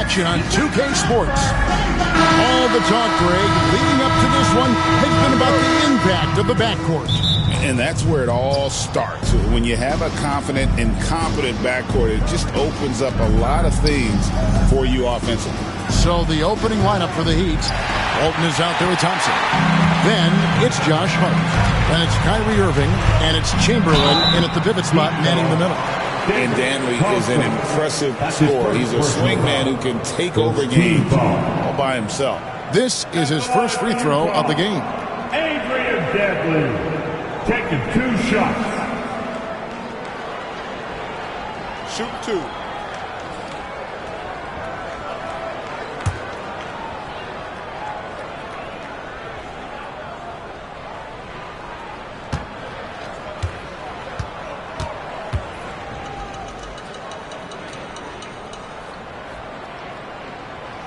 action on 2K Sports. All the talk, Greg, leading up to this one has been about the impact of the backcourt. And that's where it all starts. When you have a confident and competent backcourt, it just opens up a lot of things for you offensively. So the opening lineup for the Heat. Walton is out there with Thompson. Then it's Josh Hart. Then it's Kyrie Irving. And it's Chamberlain in at the pivot spot, manning the middle. And Danley is an impressive scorer. He's a swing man who can take over games all by himself. This is his first free throw of the game. Adrian Danley taking 2 shots. Shoot 2.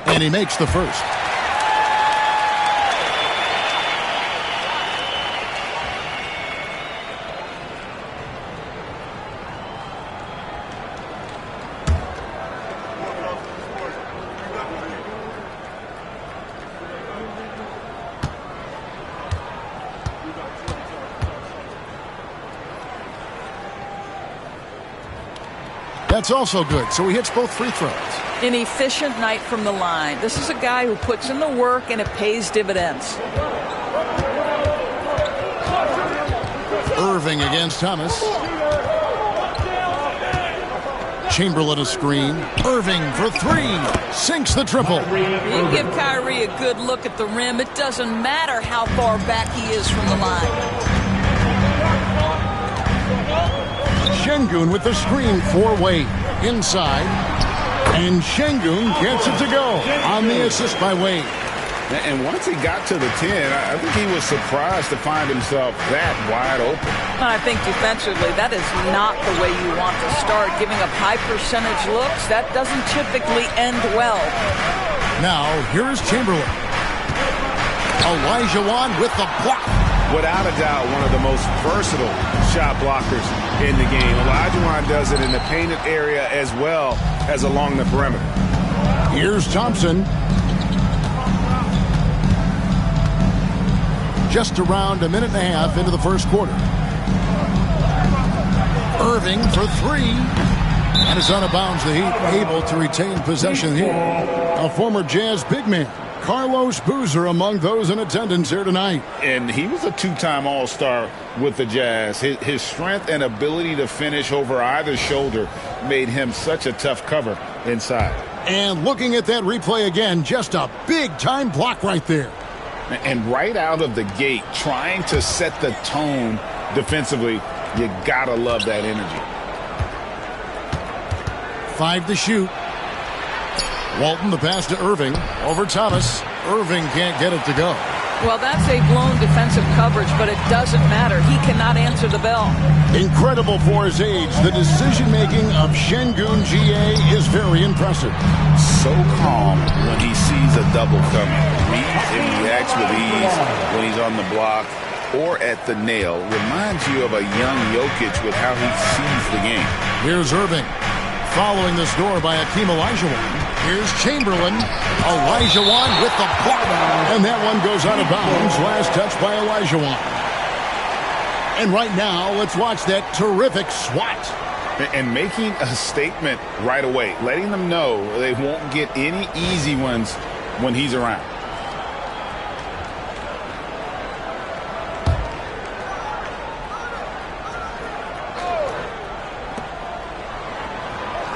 And he makes the first. That's also good. So he hits both free throws. An efficient night from the line. This is a guy who puts in the work and it pays dividends. Irving against Thomas. Chamberlain a screen. Irving for 3. Sinks the triple. You give Kyrie a good look at the rim. It doesn't matter how far back he is from the line. Şengün with the screen for Wade. Inside. And Şengün gets it to go on the assist by Wade. And once he got to the 10, I think he was surprised to find himself that wide open. I think defensively, that is not the way you want to start. Giving up high percentage looks, that doesn't typically end well. Now, here's Chamberlain. Olajuwon with the block. Without a doubt, one of the most versatile shot blockers in the game. Olajuwon does it in the painted area as well as along the perimeter. Here's Thompson. Just around a minute and a half into the first quarter. Irving for 3. And it's out of bounds. The Heat able to retain possession here. A former Jazz big man, Carlos Boozer, among those in attendance here tonight. And he was a 2-time All-Star with the Jazz. His strength and ability to finish over either shoulder made him such a tough cover inside. And looking at that replay again, just a big-time block right there. And right out of the gate, trying to set the tone defensively, you gotta love that energy. 5 to shoot. Walton, the pass to Irving. Over Thomas. Irving can't get it to go. Well, that's a blown defensive coverage, but it doesn't matter. He cannot answer the bell. Incredible for his age. The decision-making of Şengün GA is very impressive. So calm when he sees a double coming. Reads and reacts with ease when he's on the block or at the nail. Reminds you of a young Jokic with how he sees the game. Here's Irving. Following the score by Hakeem Olajuwon. Here's Chamberlain. Olajuwon with the block. And that one goes out of bounds. Last touch by Olajuwon. And right now, let's watch that terrific swat. And making a statement right away. Letting them know they won't get any easy ones when he's around.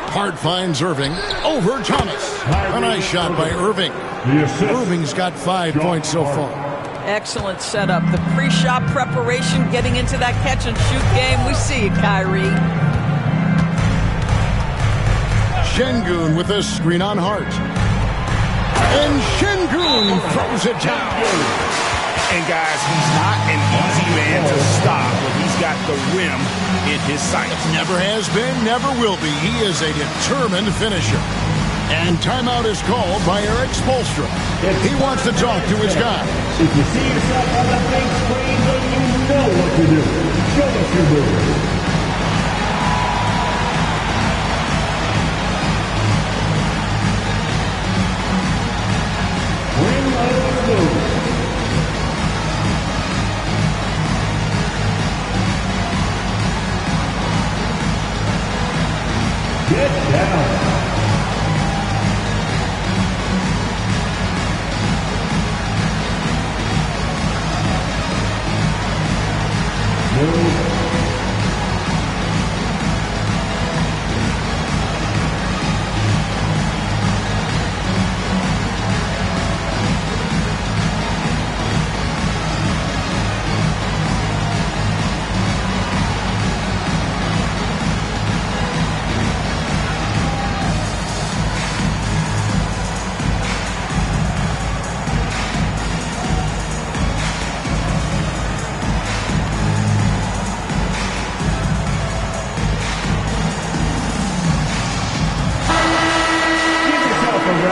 Hart finds Irving over Thomas. A nice shot by Irving. Irving's got 5 points so far. Excellent setup. The pre-shot preparation, getting into that catch-and-shoot game. We see you, Kyrie. Şengün with a screen on Hart. And Şengün throws it down. And guys, he's not an easy man to stop when he's got the rim in his sights. Never has been, never will be. He is a determined finisher. And timeout is called by Eric Spoelstra. He wants to talk to his guy. If you see yourself on the big screen, then you know what to do. Show us your move.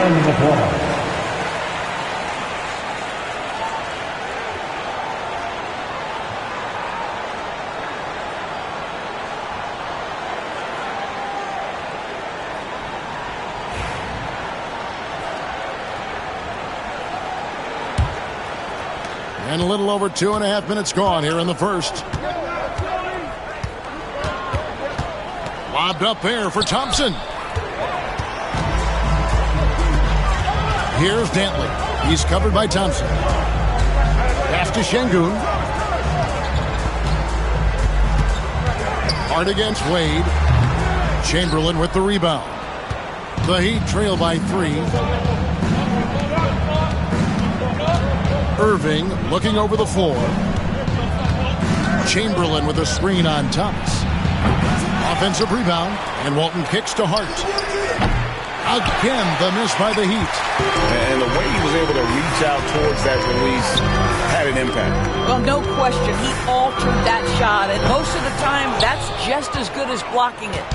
round of applause. And a little over 2.5 minutes gone here in the first. Lobbed up there for Thompson. Here's Dantley. He's covered by Thompson. Pass to Şengün. Hard against Wade. Chamberlain with the rebound. The Heat trail by 3. Irving looking over the floor. Chamberlain with a screen on Thomas. Offensive rebound, and Walton kicks to Hart. Again, the miss by the Heat. And the way he was able to reach out towards that release had an impact. Well, no question. He altered that shot, and most of the time, that's just as good as blocking it.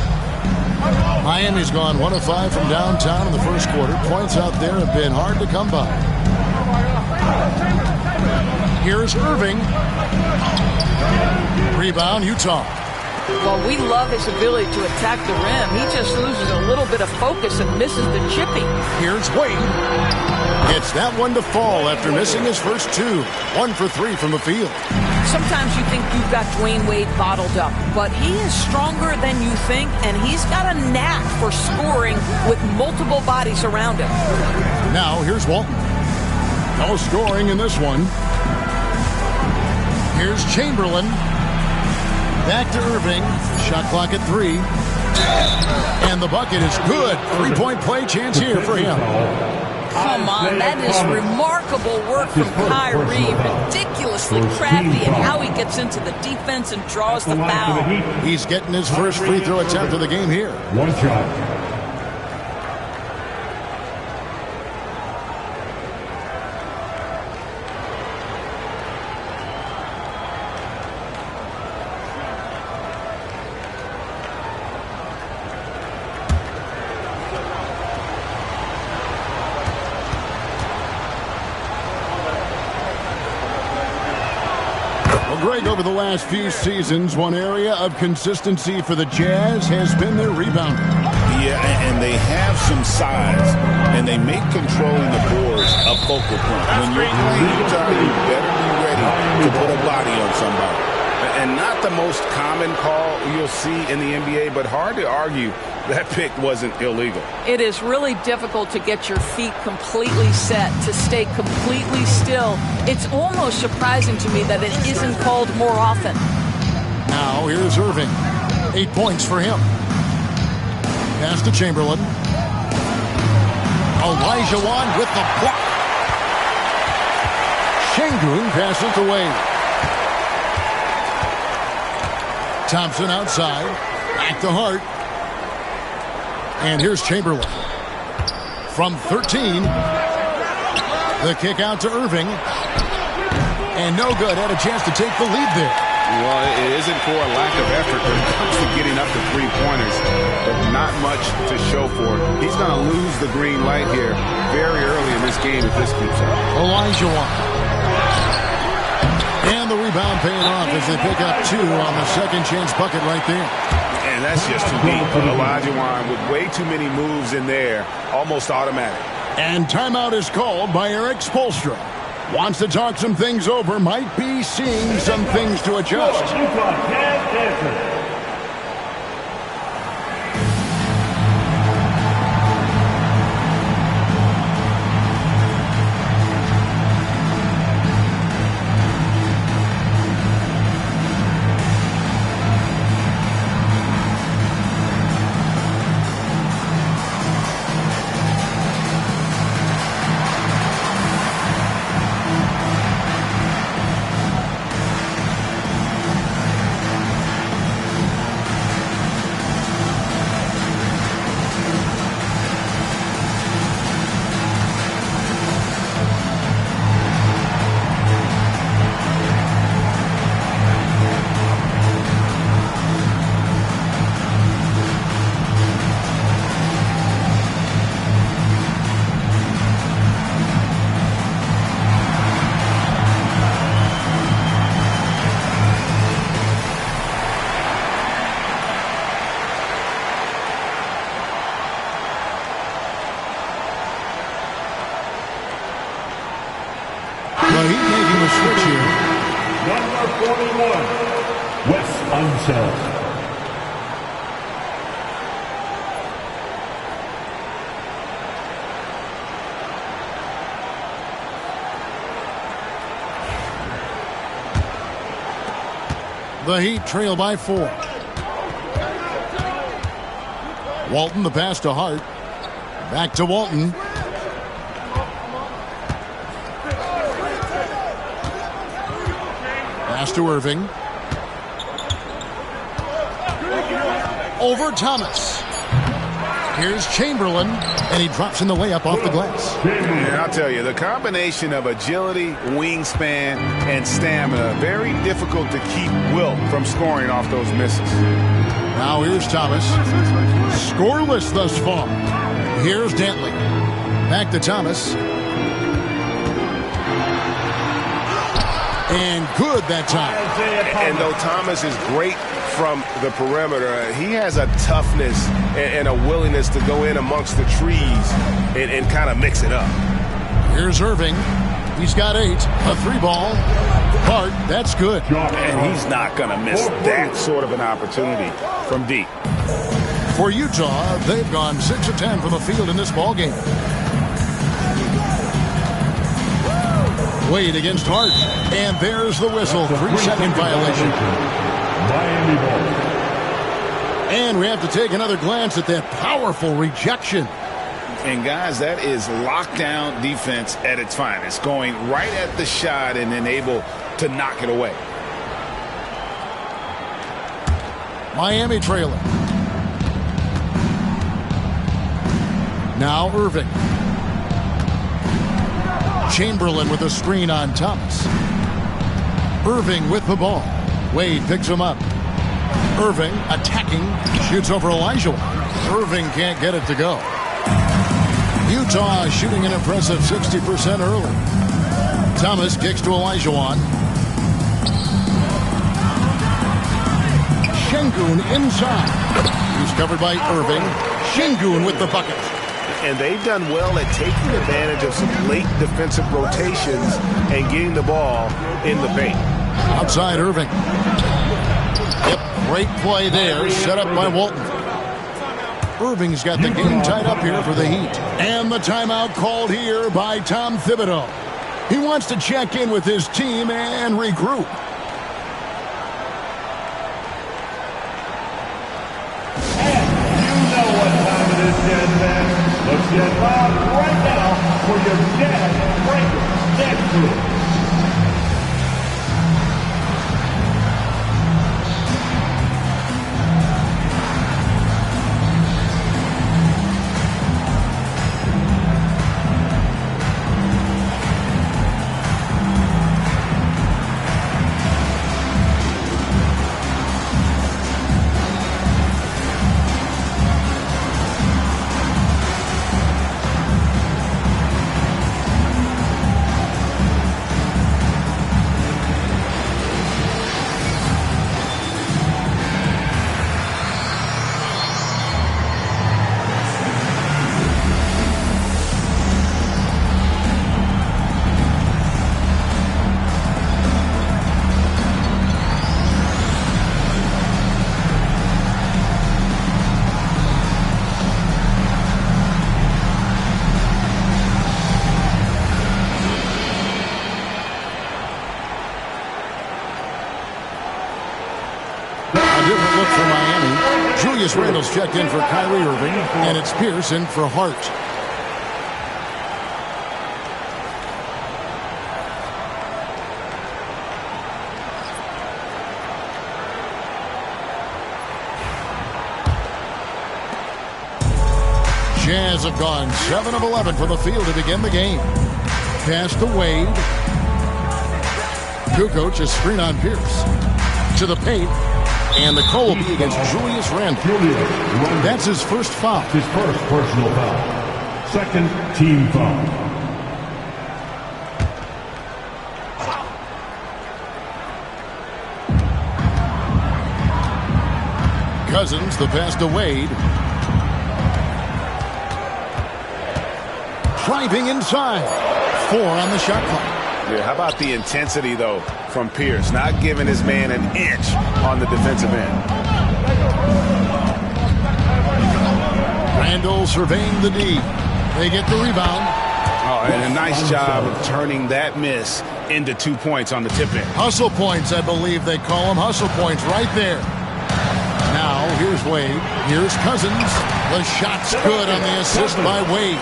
Miami's gone 1 of 5 from downtown in the first quarter. Points out there have been hard to come by. Here's Irving. Rebound, Utah. Well, we love his ability to attack the rim. He just loses a little bit of focus and misses the chipping. Here's Wade. Gets that one to fall after missing his first 2. 1 for 3 from the field. Sometimes you think you've got Dwayne Wade bottled up, but he is stronger than you think, and he's got a knack for scoring with multiple bodies around him. Now, here's Walton. No scoring in this one. Here's Chamberlain. Back to Irving. Shot clock at 3. And the bucket is good. 3-point play chance here for him. Come on, that is remarkable work from Kyrie. Ridiculously crafty in how he gets into the defense and draws the foul. He's getting his first free throw attempt of the game here. One shot. Greg, over the last few seasons, one area of consistency for the Jazz has been their rebounding. Yeah, and they have some size, and they make controlling the boards a focal point. When you're playing Utah, you better be ready to put a body on somebody. And not the most common call you'll see in the NBA, but hard to argue that pick wasn't illegal. It is really difficult to get your feet completely set, to stay completely still. It's almost surprising to me that it isn't called more often. Now here's Irving. 8 points for him. Pass to Chamberlain. Olajuwon with the block. Şengün passes away. Thompson outside. Back to Hart. And here's Chamberlain. From 13. The kick out to Irving. And no good. Had a chance to take the lead there. Well, it isn't for a lack of effort when it comes to getting up to three-pointers, but not much to show for it. He's going to lose the green light here very early in this game if this keeps up. Olajuwon. And the rebound paying off as they pick up 2 on the second chance bucket right there. And that's just too deep. Olajuwon with way too many moves in there, almost automatic. And timeout is called by Eric Spoelstra. Wants to talk some things over, might be seeing some things to adjust. Utah Jazz answer. The Heat making the switch here. Number 41, Wes Unseld. The Heat trail by 4. Walton, the pass to Hart. Back to Walton. Pass to Irving. Over Thomas. Here's Chamberlain, and he drops in the layup off the glass. And I'll tell you, the combination of agility, wingspan, and stamina, very difficult to keep Wilt from scoring off those misses. Now here's Thomas. Scoreless thus far. Here's Dantley. Back to Thomas. And good that time. And though Thomas is great from the perimeter, he has a toughness and a willingness to go in amongst the trees and kind of mix it up. Here's Irving. He's got 8. A 3-ball. Hart, that's good. And he's not going to miss that sort of an opportunity from deep. For Utah, they've gone 6 of 10 from the field in this ballgame. Wade against Hart. And there's the whistle. 3-second violation. Miami ball. And we have to take another glance at that powerful rejection. And, guys, that is lockdown defense at its finest, going right at the shot and then able to knock it away. Miami trailing. Now Irving. Chamberlain with a screen on Thomas. Irving with the ball. Wade picks him up. Irving attacking. Shoots over Elijah. Irving can't get it to go. Utah shooting an impressive 60% early. Thomas kicks to Elijah. Şengün inside. He's covered by Irving. Şengün with the bucket. And they've done well at taking advantage of some late defensive rotations and getting the ball in the paint. Outside Irving. Yep, great play there, set up by Walton. Irving's got the game tied up here for the Heat. And the timeout called here by Tom Thibodeau. He wants to check in with his team and regroup. You know what time it is, Jazz fans. Let's get loud right now for your Jazz Breaker Next Group. Randall's checked in for Kyrie Irving, and it's Pierce in for Hart. Jazz have gone 7 of 11 from the field to begin the game. Pass to Wade. Kukoc, a screen on Pierce. To the paint. And the call will be against Julius Randle. That's his first foul. His first personal foul. Second team foul. Cousins, the pass to Wade. Driving inside. 4 on the shot clock. Yeah, how about the intensity, though, from Pierce? Not giving his man an inch on the defensive end. Randall surveying the D. They get the rebound. Oh, and a nice job of turning that miss into 2 points on the tip in. Hustle points, I believe they call them. Hustle points right there. Now, here's Wade. Here's Cousins. The shot's good on the assist by Wade.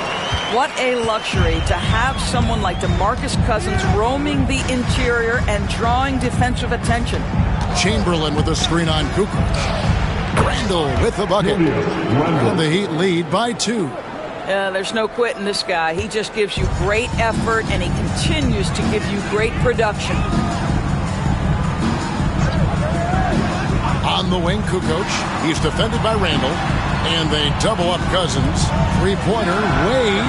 What a luxury to have someone like DeMarcus Cousins roaming the interior and drawing defensive attention. Chamberlain with a screen on Kukoc. Randall with the bucket. And the Heat lead by 2. There's no quitting this guy. He just gives you great effort, and he continues to give you great production. On the wing, Kukoc. He's defended by Randall. And they double up Cousins. Three-pointer. Wade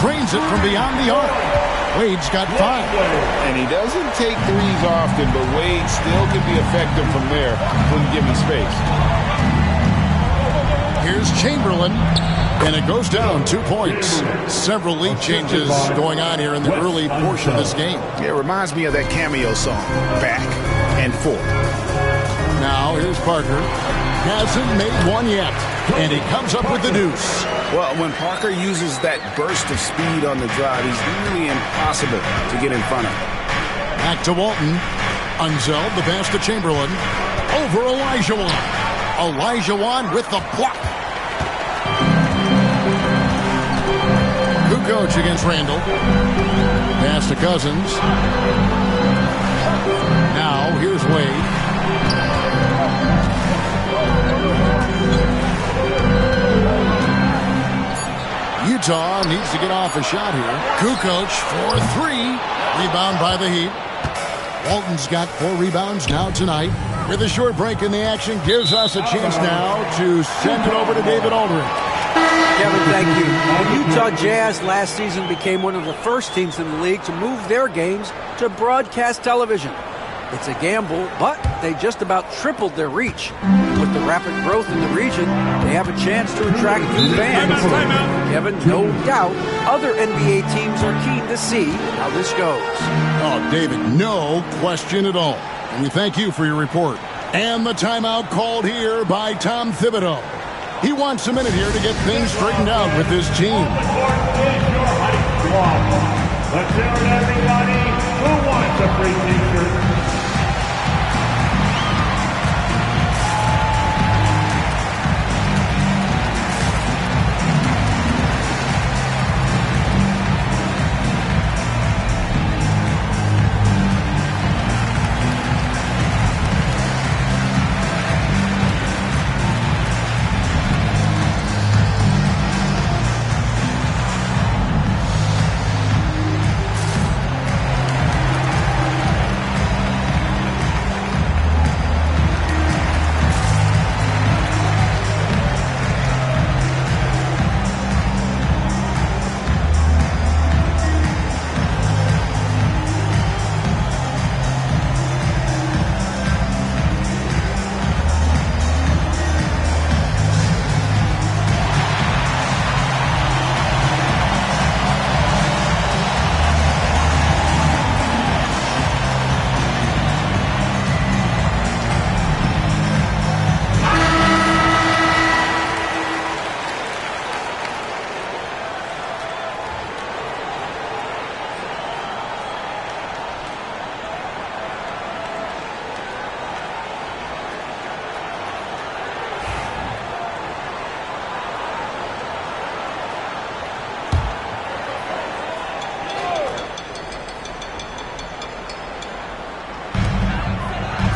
drains it from beyond the arc. Wade's got 5. And he doesn't take threes often, but Wade still can be effective from there when given space. Here's Chamberlain. And it goes down 2 points. Several lead changes going on here in the early portion of this game. Yeah, it reminds me of that cameo song, Back and Forth. Now, here's Parker. Hasn't made one yet. And he comes up with the deuce. Well, when Parker uses that burst of speed on the drive, he's nearly impossible to get in front of. Back to Walton. Unzeld, the pass to Chamberlain. Over Olajuwon. Olajuwon with the block. Kukoc against Randall. Pass to Cousins. Now, here's Wade. Utah needs to get off a shot here. Kukoc for 3. Rebound by the Heat. Walton's got 4 rebounds now tonight. With a short break in the action, gives us a chance now to send it over to David Aldridge. Kevin, thank you. The Utah Jazz last season became one of the first teams in the league to move their games to broadcast television. It's a gamble, but they just about tripled their reach. With the rapid growth in the region, they have a chance to attract new fans. Kevin, no doubt, other NBA teams are keen to see how this goes. Oh, David, no question at all. And we thank you for your report. And the timeout called here by Tom Thibodeau. He wants a minute here to get things straightened out with this team. Let's hear it, everybody. Who wants a free t-shirt?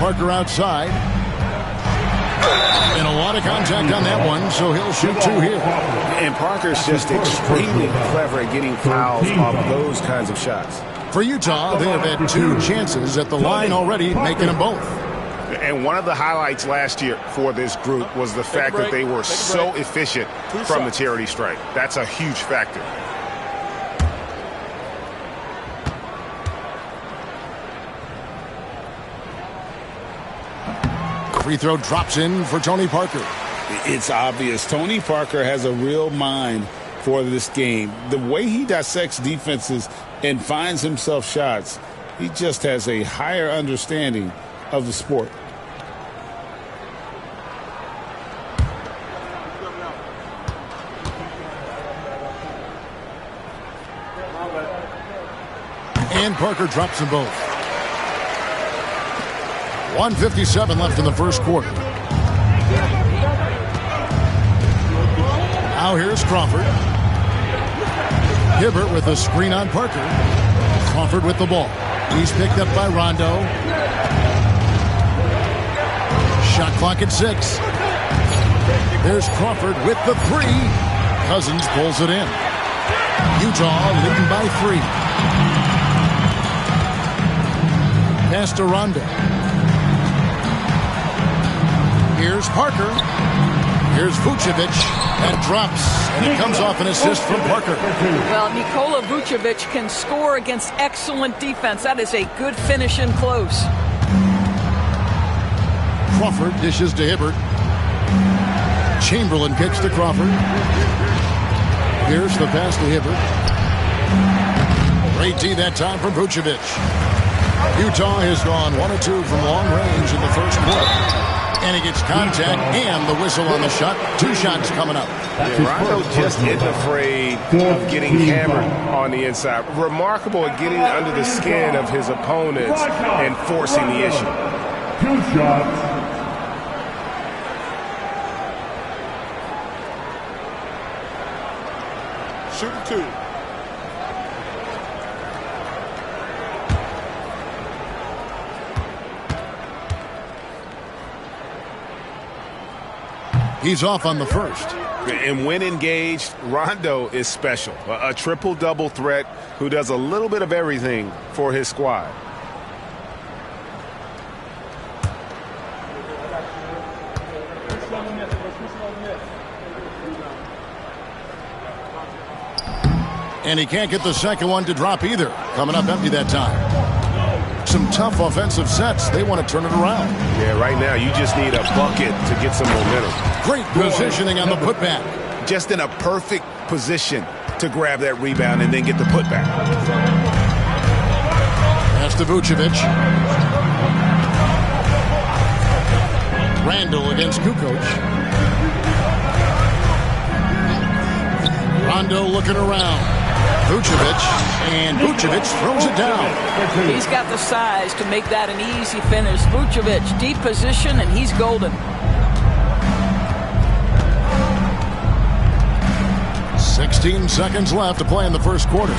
Parker outside. And a lot of contact on that one, so he'll shoot 2 here. And Parker's just extremely clever at getting fouls off those kinds of shots. For Utah, they have had 2 chances at the line already, making them both. And one of the highlights last year for this group was the fact that they were so efficient from the charity stripe. That's a huge factor. Free throw drops in for Tony Parker. It's obvious. Tony Parker has a real mind for this game. The way he dissects defenses and finds himself shots He just has a higher understanding of the sport. And Parker drops them both. 1:57 left in the first quarter. Now here's Crawford. Hibbert with a screen on Parker. Crawford with the ball. He's picked up by Rondo. Shot clock at 6. There's Crawford with the 3. Cousins pulls it in. Utah leading by 3. Pass to Rondo. Here's Parker. Here's Vucevic. That drops, and it comes off an assist from Parker. Well, Nikola Vucevic can score against excellent defense. That is a good finish in close. Crawford dishes to Hibbert. Chamberlain kicks to Crawford. Here's the pass to Hibbert. Great D that time from Vucevic. Utah has gone 1 of 2 from long range in the first quarter. And he gets contact and the whistle on the shot. 2 shots coming up. Rondo just isn't afraid of getting hammered on the inside. Remarkable at getting under the skin of his opponents and forcing the issue. 2 shots. Shoot 2. He's off on the first. And when engaged, Rondo is special. A triple-double threat who does a little bit of everything for his squad. And he can't get the second one to drop either. Coming up empty that time. Some tough offensive sets. They want to turn it around. Yeah, right now you just need a bucket to get some momentum. Great positioning on the putback. Just in a perfect position to grab that rebound and then get the putback. Pass to Vucevic. Randall against Kukoc. Rondo looking around. Vucevic, and Vucevic throws it down. He's got the size to make that an easy finish. Vucevic, deep position, and he's golden. 16 seconds left to play in the first quarter.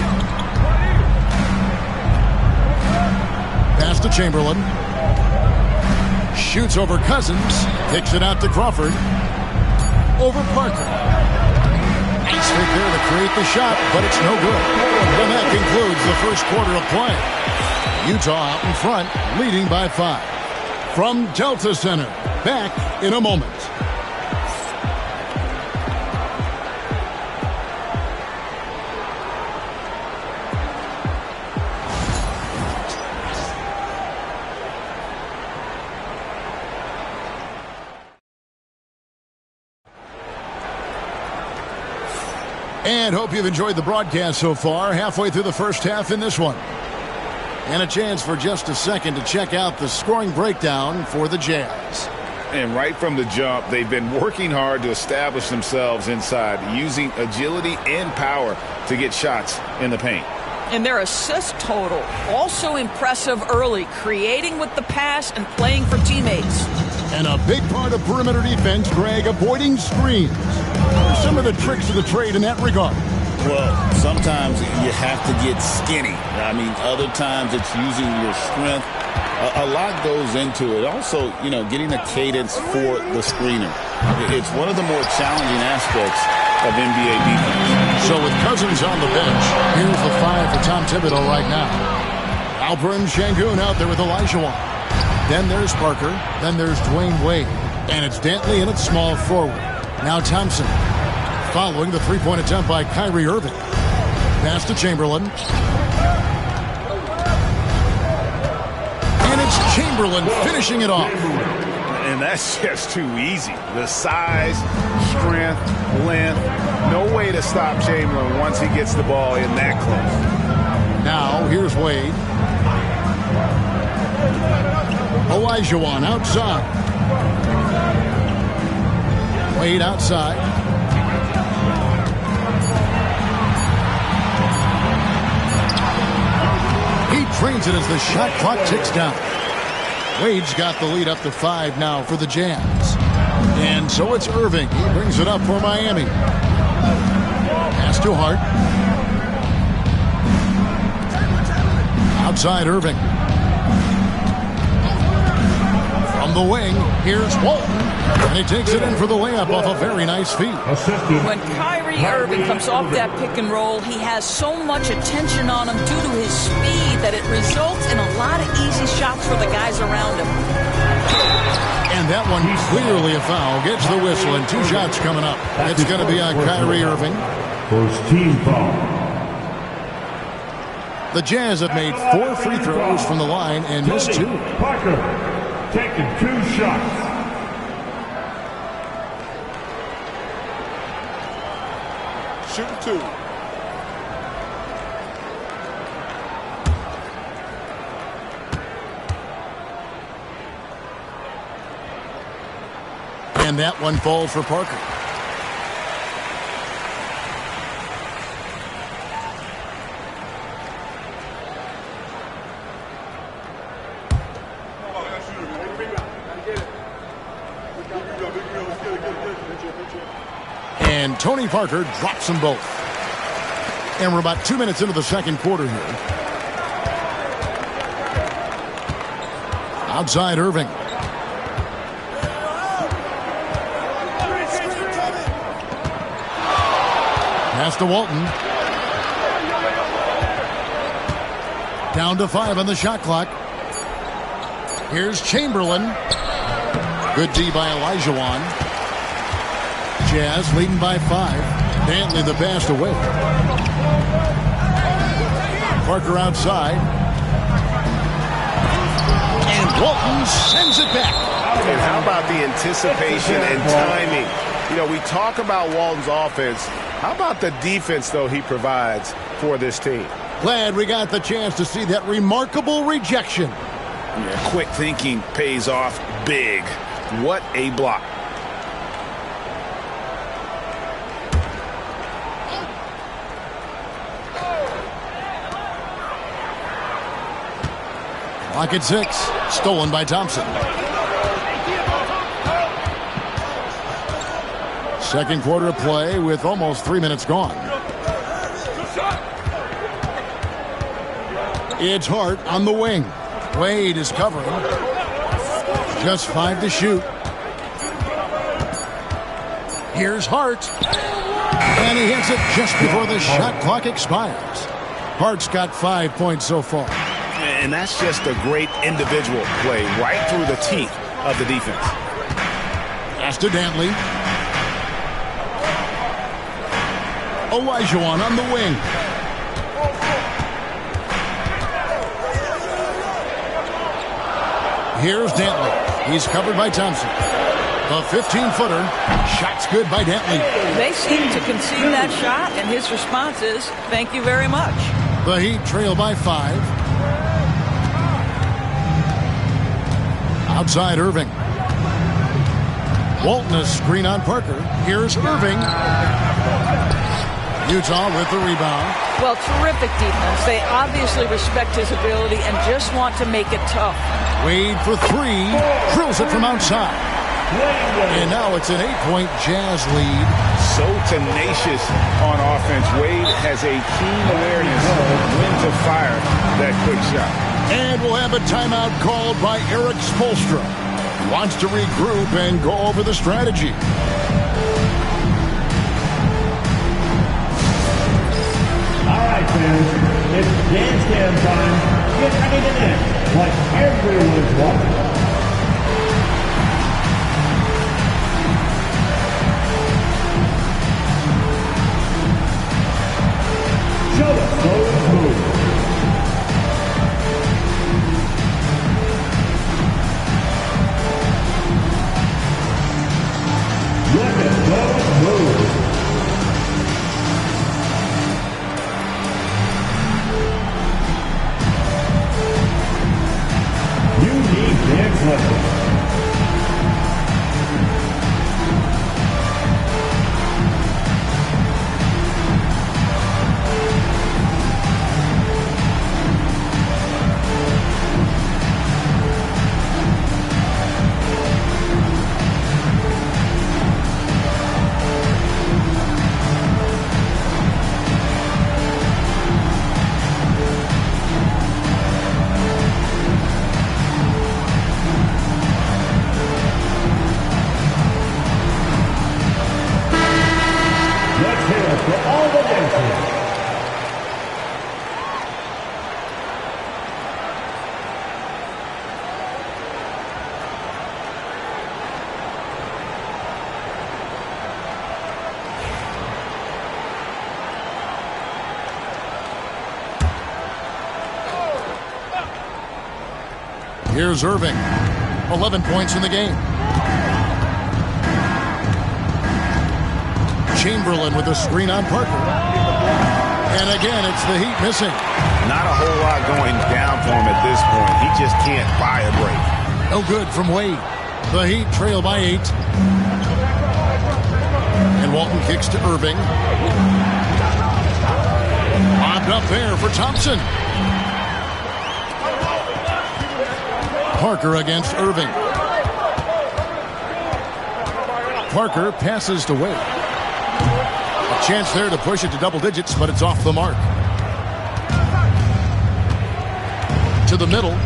Pass to Chamberlain. Shoots over Cousins. Kicks it out to Crawford. Over Parker. Nice fake there to create the shot, but it's no good. And that concludes the first quarter of play. Utah out in front, leading by 5. From Delta Center, back in a moment. And hope you've enjoyed the broadcast so far. Halfway through the first half in this one. And a chance for just a second to check out the scoring breakdown for the Jazz. And right from the jump, they've been working hard to establish themselves inside, using agility and power to get shots in the paint. And their assist total, also impressive early, creating with the pass and playing for teammates. And a big part of perimeter defense, Greg, avoiding screens. What are some of the tricks of the trade in that regard? Well, sometimes you have to get skinny. I mean, other times it's using your strength. A lot goes into it. Also, you know, getting a cadence for the screener. It's one of the more challenging aspects of NBA defense. So with Cousins on the bench, here's the 5 for Tom Thibodeau right now. Alperen Şengün out there with Olajuwon. Then there's Parker. Then there's Dwayne Wade. And it's Dantley in at small forward. Now Thompson. Following the three-point attempt by Kyrie Irving. Pass to Chamberlain. And it's Chamberlain finishing it off. And that's just too easy. The size, strength, length. No way to stop Chamberlain once he gets the ball in that close. Now here's Wade. Olajuwon outside. Wade outside. He trains it as the shot clock ticks down. Wade's got the lead up to 5 now for the Jazz. And so it's Irving. He brings it up for Miami. Pass to Hart. Outside Irving. From the wing, here's Walton. And he takes it in for the layup off a very nice feed. When Kyrie Irving comes off that pick and roll, he has so much attention on him due to his speed that it results in a lot of easy shots for the guys around him. And that one clearly a foul. Gets the whistle and 2 shots coming up. It's going to be on Kyrie Irving. First team foul. The Jazz have made 4 free throws from the line and missed 2. Parker taking 2 shots. Shooting 2. And that one falls for Parker. And Tony Parker drops them both. And we're about 2 minutes into the second quarter here. Outside Irving. Pass to Walton. Down to 5 on the shot clock. Here's Chamberlain. Good D by Olajuwon. Jazz leading by 5. Dantley the pass away. Parker outside. And Walton sends it back. And how about the anticipation and timing? You know, we talk about Walton's offense. How about the defense, though, he provides for this team? Glad we got the chance to see that remarkable rejection. Yeah, quick thinking pays off big. What a block. Clock at 6. Stolen by Thompson. Second quarter of play with almost 3 minutes gone. It's Hart on the wing. Wade is covering. Just 5 to shoot. Here's Hart. And he hits it just before the shot clock expires. Hart's got 5 points so far. And that's just a great individual play right through the teeth of the defense. Pass to Dantley. Olajuwon on the wing. Here's Dantley. He's covered by Thompson. A 15-footer. Shot's good by Dantley. They seem to concede that shot, and his response is, thank you very much. The Heat trail by 5. Outside Irving. Walton a screen on Parker. Here's Irving. Utah with the rebound. Well, terrific defense. They obviously respect his ability and just want to make it tough. Wade for 3. Drills it from outside. And now it's an 8-point Jazz lead. So tenacious on offense. Wade has a keen awareness when to fire that quick shot. And we'll have a timeout called by Eric Spoelstra. Wants to regroup and go over the strategy. All right, fans, it's dance cam time. Get ready to dance like everyone's watching. Show us those moves. Look at those moves. Here's Irving. 11 points in the game. Chamberlain with a screen on Parker. And again, it's the Heat missing. Not a whole lot going down for him at this point. He just can't buy a break. No good from Wade. The Heat trail by 8. And Walton kicks to Irving. Lobbed up there for Thompson. Parker against Irving. Parker passes to Wade. A chance there to push it to double digits, but it's off the mark. To the middle.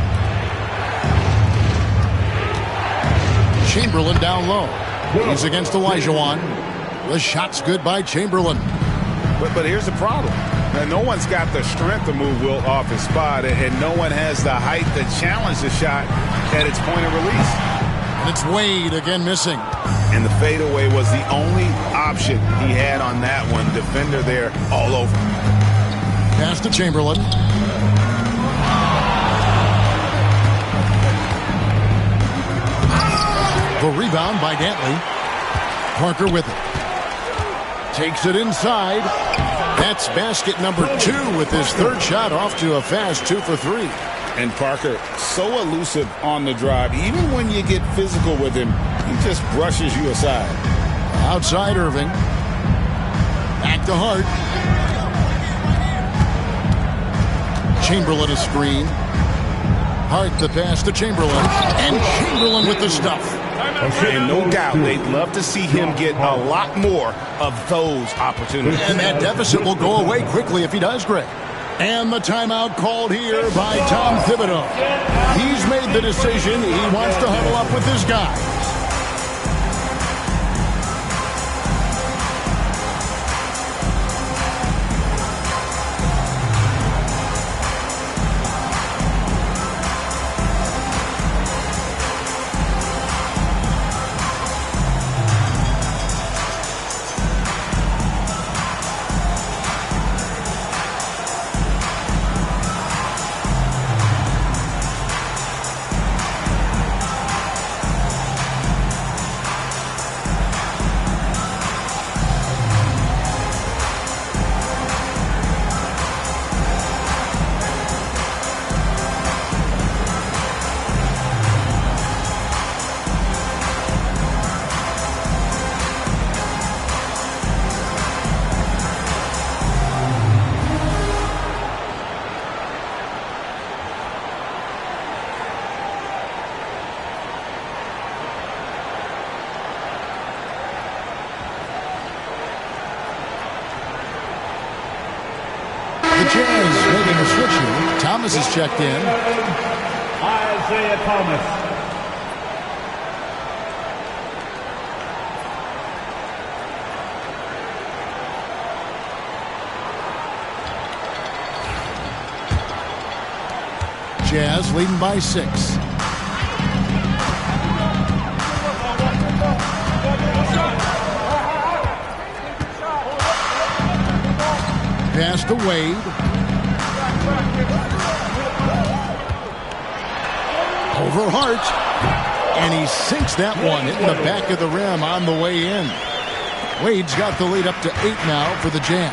Chamberlain down low. He's against Olajuwon. The shot's good by Chamberlain. But here's the problem. Now, no one's got the strength to move Wilt off his spot, and no one has the height to challenge the shot at its point of release. And it's Wade again missing. And the fadeaway was the only option he had on that one. Defender there all over. Pass to Chamberlain. The rebound by Dantley. Parker with it. Takes it inside. That's basket number 2 with his third shot off to a fast 2 for 3. And Parker, so elusive on the drive. Even when you get physical with him, he just brushes you aside. Outside Irving. Back to Hart. Chamberlain a screen. Hart the pass to Chamberlain. And Chamberlain with the stuff. And no doubt they'd love to see him get a lot more of those opportunities. And that deficit will go away quickly if he does, Greg. And the timeout called here by Tom Thibodeau. He's made the decision. He wants to huddle up with this guy. Jazz making a switch here. Thomas is checked in. Isaiah Thomas. Jazz leading by 6. Pass to Wade. Over Hart. And he sinks that one, hitting the back of the rim on the way in. Wade's got the lead up to 8 now for the Jazz.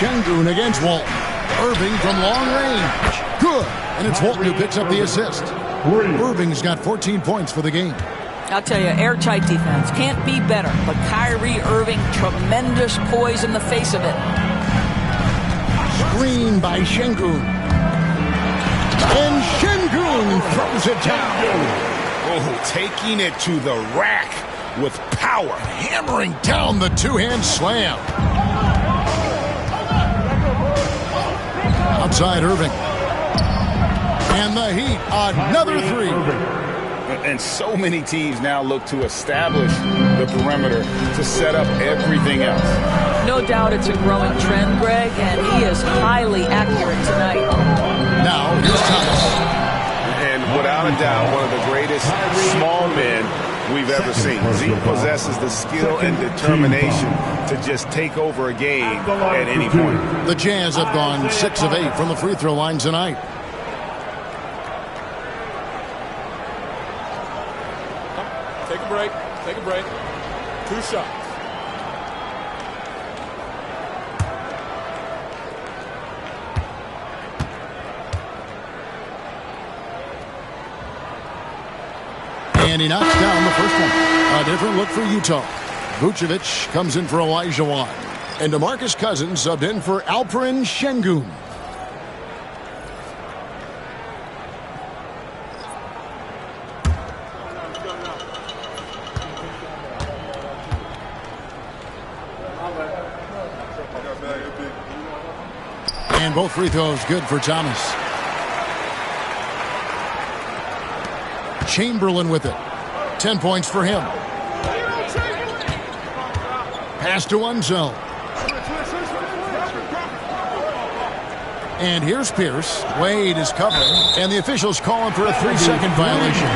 Şengün against Walton. Irving from long range. Good. And it's Walton who picks up the assist. Irving's got 14 points for the game. I'll tell you, airtight defense. Can't be better. But Kyrie Irving, tremendous poise in the face of it. Screen by Şengün. And Şengün throws it down. Oh, taking it to the rack with power. Hammering down the two-hand slam. Outside Irving. And the Heat, another 3. And so many teams now look to establish the perimeter to set up everything else. No doubt it's a growing trend, Greg, and he is highly accurate tonight. Now, here's Thomas. And without a doubt, one of the greatest small men we've ever seen. Zeke possesses the skill and determination to just take over a game at any point. The Jazz have gone 6 of 8 from the free throw line tonight. Take a break. Take a break. 2 shots. And he knocks down the first one. A different look for Utah. Vucevic comes in for Olajuwon. And DeMarcus Cousins subbed in for Alperen Şengün. And both free throws good for Thomas. Chamberlain with it. 10 points for him. Pass to Unzel. And here's Pierce. Wade is covering. And the officials calling for a 3-second violation.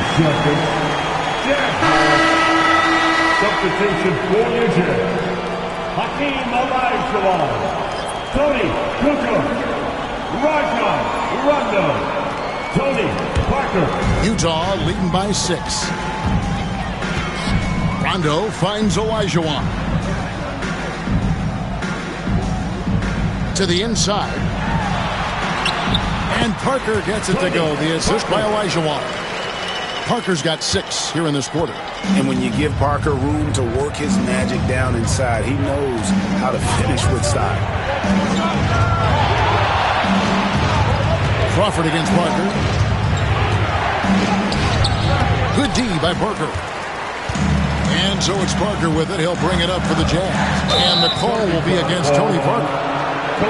Substitution for New Jersey. Hakeem Olajuwon. Tony Kukoc. Rajon Rondo. Tony Parker. Utah leading by 6. Rondo finds Olajuwon. To the inside. And Parker gets it to go. The assist by Olajuwon. Parker's got 6 here in this quarter. And when you give Parker room to work his magic down inside, he knows how to finish with style. Crawford against Parker. Good D by Parker. And so it's Parker with it. He'll bring it up for the Jazz. And the call will be against Tony Parker.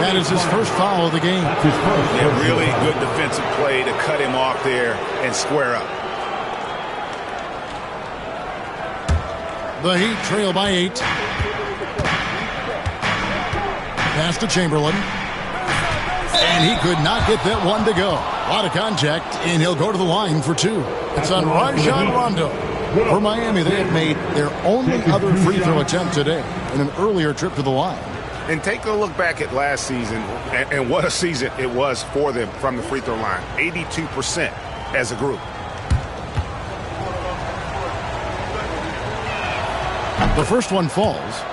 That is his first foul of the game. A really good defensive play to cut him off there and square up. The Heat trail by 8. Pass to Chamberlain. And he could not get that one to go. A lot of contact, and he'll go to the line for 2. It's on Rajon Rondo. For Miami, they have made their only other free throw attempt today in an earlier trip to the line. And take a look back at last season, and what a season it was for them from the free throw line. 82% as a group. The first one falls.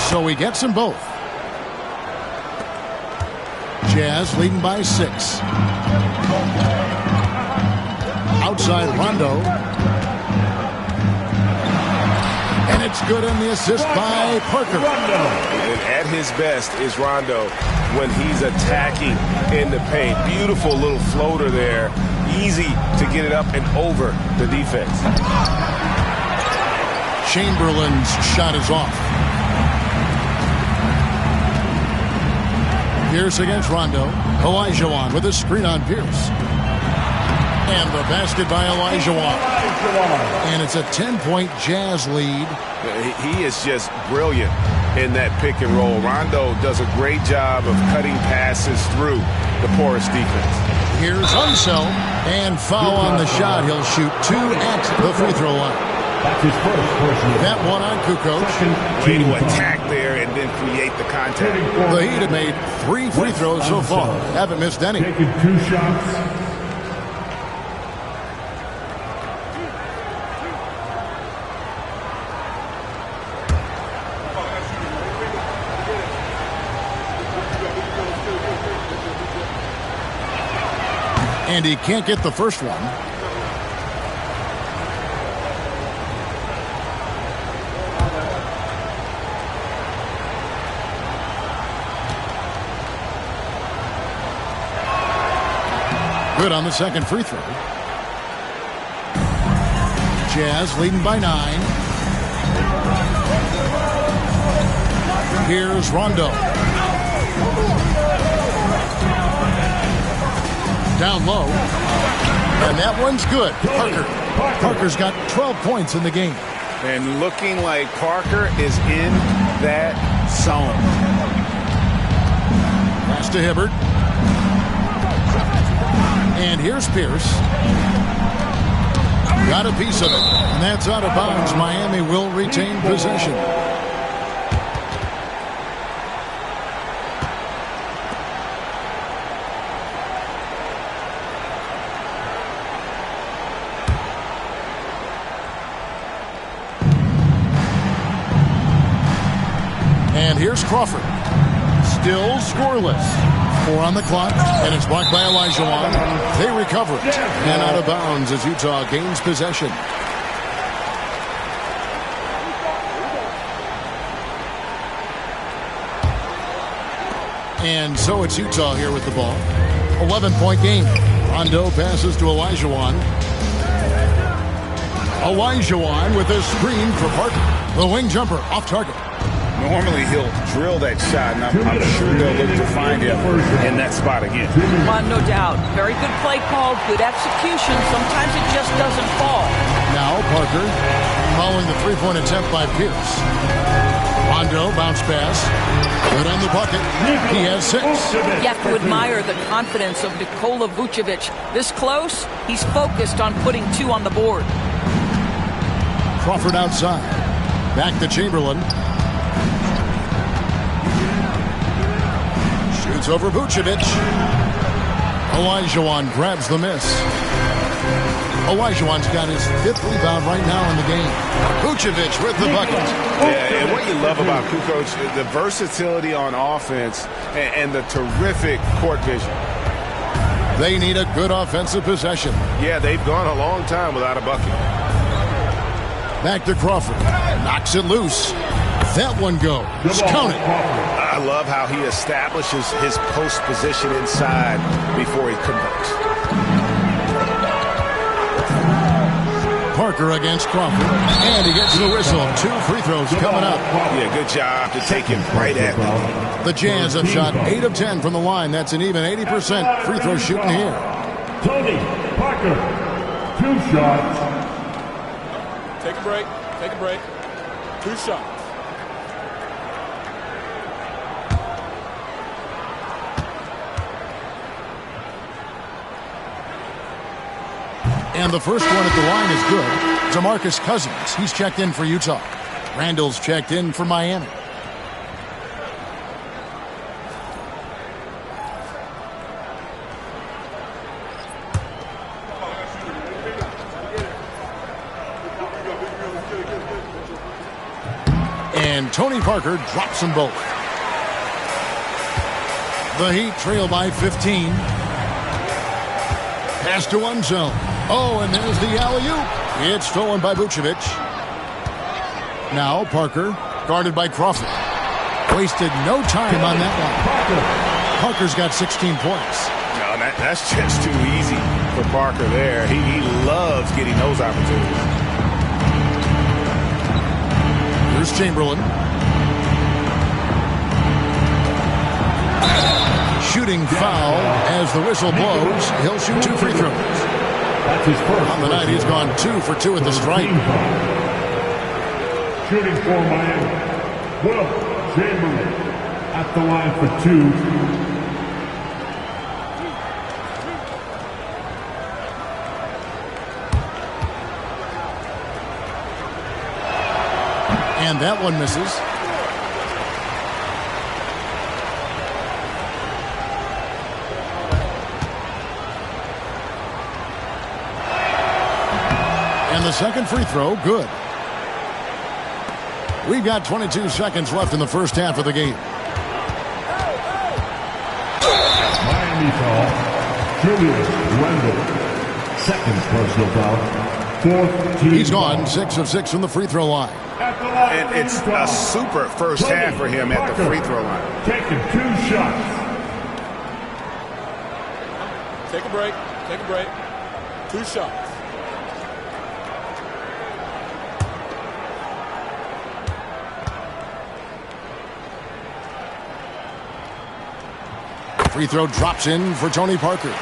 So he gets them both. Jazz leading by 6. Outside Rondo. And it's good on the assist by Parker. And at his best is Rondo when he's attacking in the paint. Beautiful little floater there. Easy to get it up and over the defense. Chamberlain's shot is off. Pierce against Rondo. Olajuwon with a screen on Pierce. And the basket by Olajuwon. And it's a 10-point Jazz lead. He is just brilliant in that pick and roll. Rondo does a great job of cutting passes through the porous defense. Here's Unseld. And foul on the shot. He'll shoot 2 at the free throw line. That's his first personal. That one on Kukoc. Way to attack there and then create the contact. The Heat have made 3 free throws so far. Haven't missed any. Taking 2 shots. And he can't get the first one. Good on the second free throw. Jazz leading by 9. Here's Rondo. Down low. And that one's good. Parker. Parker's got 12 points in the game. And looking like Parker is in that zone. Pass to Hibbert. And here's Pierce. Got a piece of it. And that's out of bounds. Miami will retain possession. And here's Crawford. Still scoreless. 4 on the clock, and it's blocked by Olajuwon. They recover it, and out of bounds as Utah gains possession. And so it's Utah here with the ball. 11-point game. Rondo passes to Olajuwon. Olajuwon with a screen for Parker. The wing jumper off target. Normally he'll drill that shot, and I'm sure they'll look to find him in that spot again. No doubt. Very good play call, good execution. Sometimes it just doesn't fall. Now Parker following the three-point attempt by Pierce. Rondo bounce pass. Good on the bucket. He has 6. You have to admire the confidence of Nikola Vucevic. This close, he's focused on putting 2 on the board. Crawford outside. Back to Chamberlain. Shoots over Vucevic. Olajuwon grabs the miss. Olajuwon's got his 5th rebound right now in the game. Vucevic with the bucket. Yeah, and what you love about Kukoc, the versatility on offense and the terrific court vision. They need a good offensive possession. Yeah, they've gone a long time without a bucket. Back to Crawford. Knocks it loose. That one goes. Count it. I love how he establishes his post position inside before he converts. Parker against Crawford. And he gets the whistle. 2 free throws coming up. Yeah, good job to take him right at me. The Jazz have shot 8 of 10 from the line. That's an even 80% free throw shooting here. Tony Parker, 2 shots. Take a break. Take a break. 2 shots. And the first one at the line is good. DeMarcus Cousins, he's checked in for Utah. Randall's checked in for Miami. And Tony Parker drops them both. The Heat trail by 15. Pass to one zone. Oh, and there's the alley-oop. It's stolen by Vucevic. Now Parker, guarded by Crawford. Wasted no time on that one. Parker's got 16 points. No, that's just too easy for Parker there. He loves getting those opportunities. Here's Chamberlain. Shooting foul as the whistle blows. He'll shoot 2 free throws. That's his first. On the night, he's gone 2 for 2 at the stripe. Shooting for Miami. Will Chamberlain at the line for 2. And that one misses. And the second free throw, good. We've got 22 seconds left in the first half of the game. Miami foul. Julius Randle. Second personal foul. 4th team. He's gone 6 of 6 from the free throw line. And it's a super first half for him at the free throw line. Taking 2 shots. Take a break. Take a break. 2 shots. Free throw drops in for Tony Parker.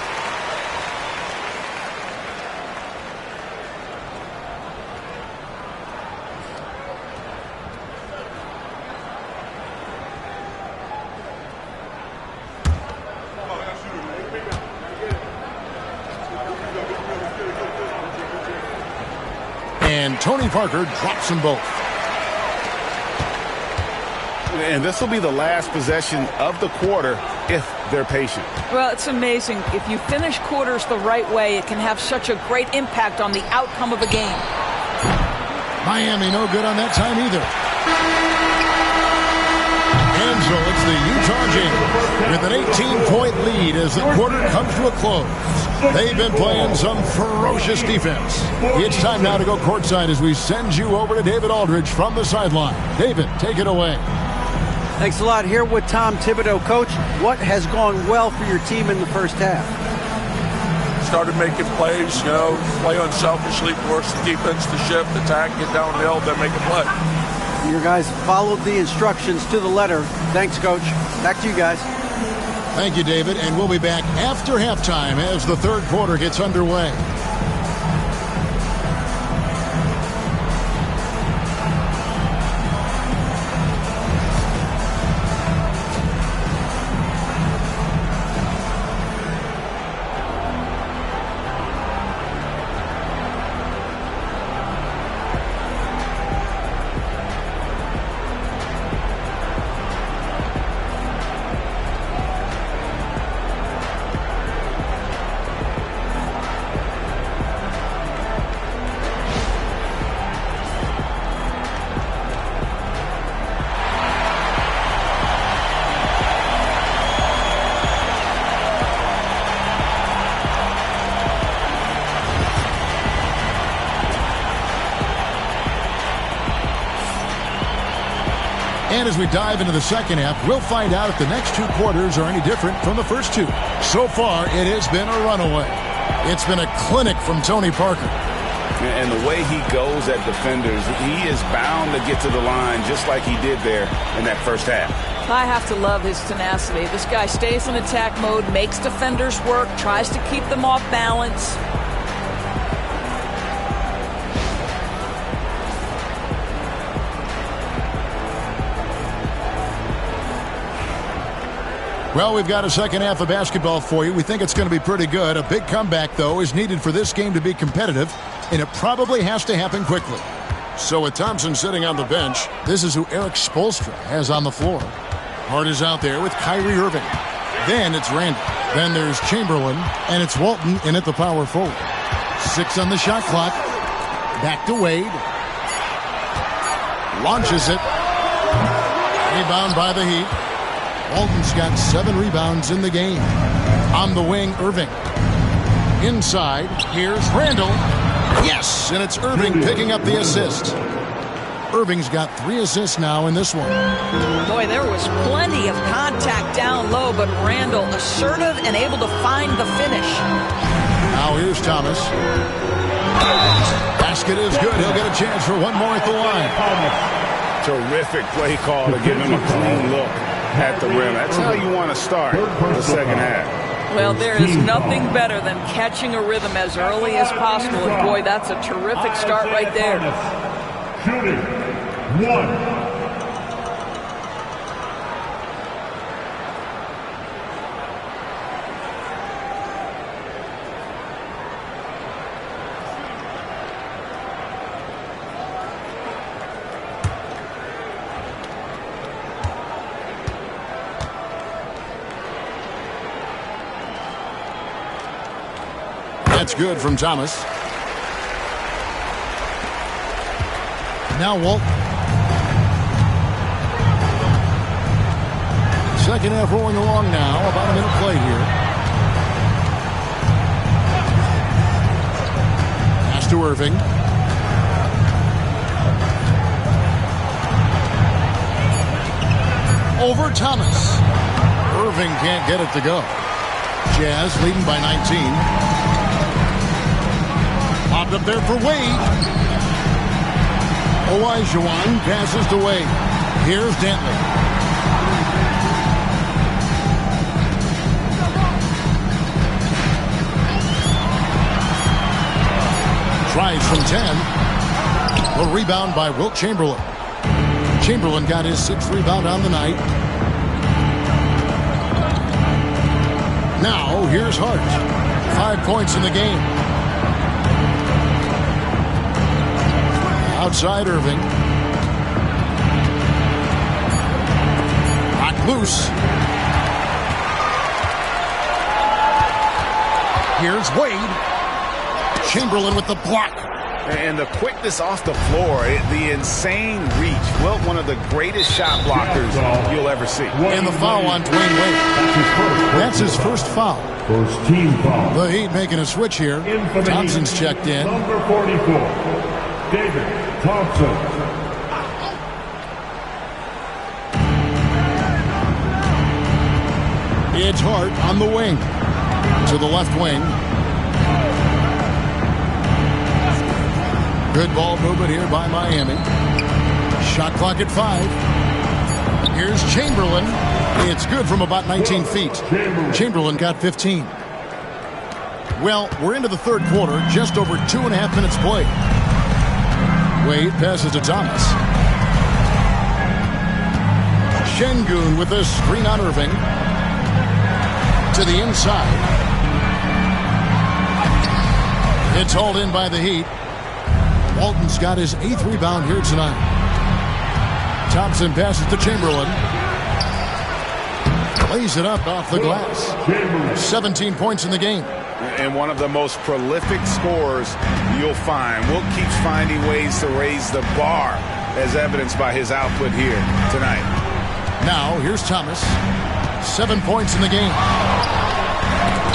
and Tony Parker drops them both. And this will be the last possession of the quarter if they're patient. Well, it's amazing. If you finish quarters the right way, it can have such a great impact on the outcome of a game. Miami no good on that time either. And so it's the Utah Jazz with an 18-point lead as the quarter comes to a close. They've been playing some ferocious defense. It's time now to go courtside as we send you over to David Aldridge from the sideline. David, take it away. Thanks a lot. Here with Tom Thibodeau. Coach, what has gone well for your team in the first half? Started making plays, play unselfishly, force the defense to shift, attack, get downhill, then make a play. Your guys followed the instructions to the letter. Thanks, Coach. Back to you guys. Thank you, David. And we'll be back after halftime as the third quarter gets underway. And as we dive into the second half, we'll find out if the next two quarters are any different from the first two. So far, it has been a runaway. It's been a clinic from Tony Parker. And the way he goes at defenders, he is bound to get to the line just like he did there in that first half. I have to love his tenacity. This guy stays in attack mode, makes defenders work, tries to keep them off balance. Well, we've got a second half of basketball for you. We think it's going to be pretty good. A big comeback, though, is needed for this game to be competitive, and it probably has to happen quickly. So with Thompson sitting on the bench, this is who Eric Spoelstra has on the floor. Hart is out there with Kyrie Irving. Then it's Randall. Then there's Chamberlain, and it's Walton in at the power forward. 6 on the shot clock. Back to Wade. Launches it. Rebound by the Heat. Walton's got 7 rebounds in the game. On the wing, Irving. Inside, here's Randall. Yes, and it's Irving picking up the assist. Irving's got 3 assists now in this one. Boy, there was plenty of contact down low, but Randall assertive and able to find the finish. Now here's Thomas. Basket is good. He'll get a chance for one more at the line. Terrific play call to give him a clean look at the rim. That's how you want to start the second half. Well, there is nothing better than catching a rhythm as early as possible. And boy, that's a terrific start right there. Shooting 1. That's good from Thomas. Now Walton. Second half rolling along now. About a minute play here. Pass to Irving. Over Thomas. Irving can't get it to go. Jazz leading by 19. Popped up there for Wade. Olajuwon passes to Wade. Here's Dantley. Tries from 10. A rebound by Wilt Chamberlain. Chamberlain got his 6th rebound on the night. Now here's Hart. 5 points in the game. Outside Irving. Knocked loose. Here's Wade. Chamberlain with the block. And the quickness off the floor, the insane reach. Well, one of the greatest shot blockers you'll ever see. And the foul on Dwayne Wade. That's his first foul. First team foul. The Heat making a switch here. Thompson's checked in. Number 44, David Thompson. It's Hart on the wing. To the left wing. Good ball movement here by Miami. Shot clock at 5. Here's Chamberlain. It's good from about 19 feet. Chamberlain got 15. Well, we're into the third quarter. Just over 2.5 minutes played. Wade passes to Thomas. Şengün with a screen on Irving. To the inside. It's hauled in by the Heat. Walton's got his 8th rebound here tonight. Thompson passes to Chamberlain. Lays it up off the glass. 17 points in the game. And one of the most prolific scorers you'll find. Will keeps finding ways to raise the bar, as evidenced by his output here tonight. Now, here's Thomas. 7 points in the game.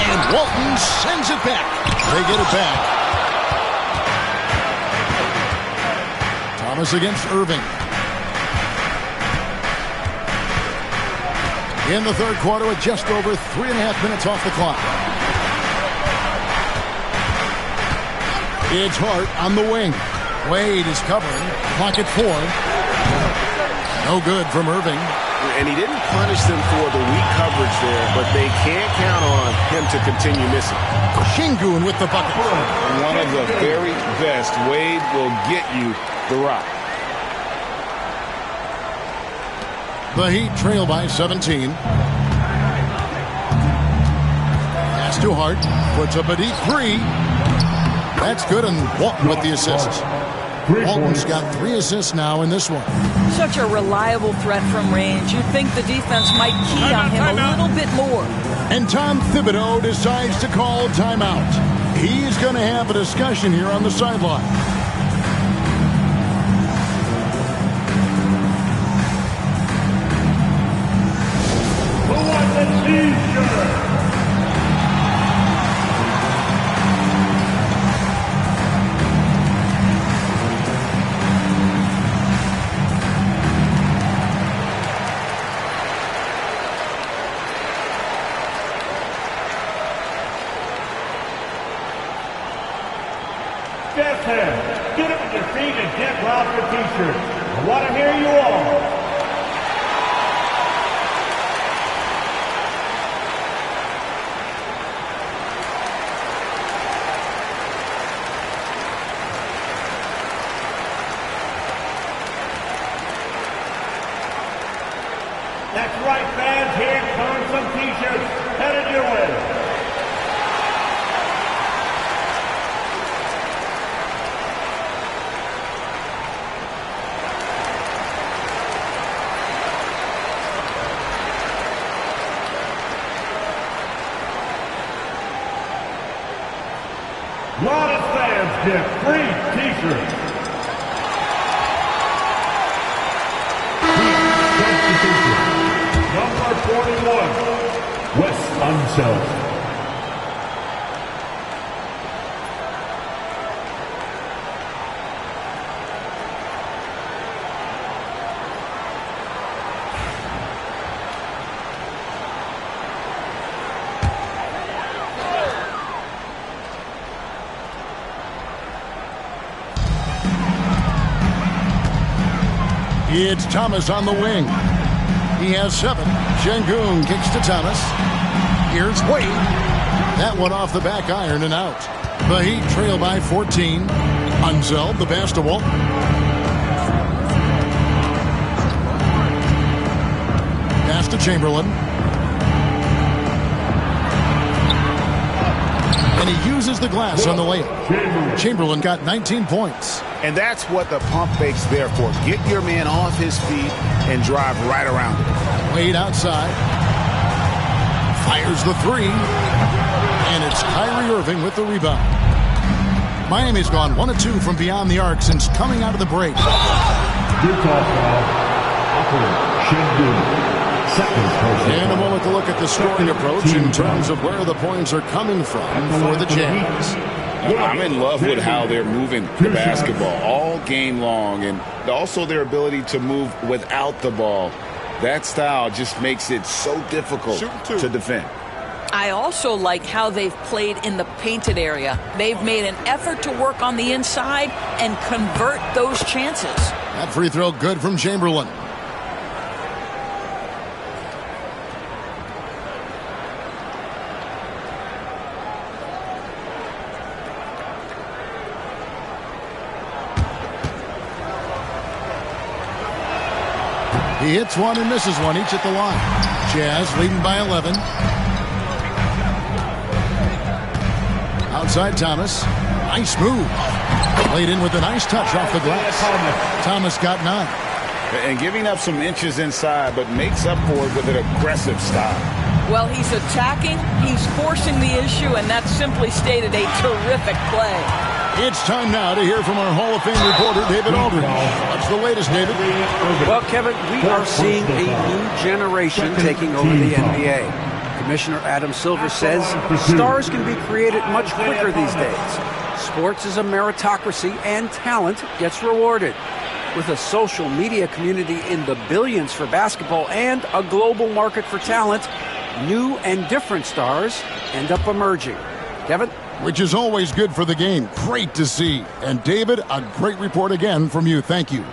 And Walton sends it back. They get it back. Thomas against Irving. In the third quarter with just over 3.5 minutes off the clock. It's Hart on the wing. Wade is covering. Clock at 4. No good from Irving. And he didn't punish them for the weak coverage there, but they can't count on him to continue missing. Şengün with the bucket. One of the very best. Wade will get you the rock. The Heat trail by 17. Pass to Hart. Puts up a deep 3. That's good, and Walton with the assist. Walton's got 3 assists now in this one. Such a reliable threat from range. You'd think the defense might key on him a little bit more. And Tom Thibodeau decides to call timeout. He's going to have a discussion here on the sideline. Who wants the T-shirt? Get up on your feet and get loud for T-shirts. I want to hear you all. That's right, fans. Here come some T-shirts headed your way. A lot of fans get free T-shirts. Number 41, Wes Unseld. It's Thomas on the wing. He has 7. Şengün kicks to Thomas. Here's Wade. That one off the back iron and out. The Heat trail by 14. Unseld, the pass to Walton. Pass to Chamberlain. And he uses the glass on the layup. Chamberlain got 19 points. And that's what the pump fake's there for. Get your man off his feet and drive right around him. Wade outside. Fires the three. And it's Kyrie Irving with the rebound. Miami's gone 1 of 2 from beyond the arc since coming out of the break. And a moment to look at the scoring approach in terms of where the points are coming from for the Jazz. I'm in love with how they're moving the basketball all game long, and also their ability to move without the ball. That style just makes it so difficult to defend. I also like how they've played in the painted area. They've made an effort to work on the inside and convert those chances. That free throw good from Chamberlain. He hits one and misses one, each at the line. Jazz leading by 11. Outside Thomas. Nice move. Laid in with a nice touch off the glass. Thomas got 9. And giving up some inches inside, but makes up for it with an aggressive style. Well, he's attacking, he's forcing the issue, and that simply stated a terrific play. It's time now to hear from our Hall of Fame reporter, David Aldridge. What's the latest, David? Well, Kevin, we are seeing a new generation taking over the NBA. Commissioner Adam Silver says stars can be created much quicker these days. Sports is a meritocracy, and talent gets rewarded. With a social media community in the billions for basketball and a global market for talent, new and different stars end up emerging. Kevin? Which is always good for the game. Great to see. And David, a great report again from you. Thank you.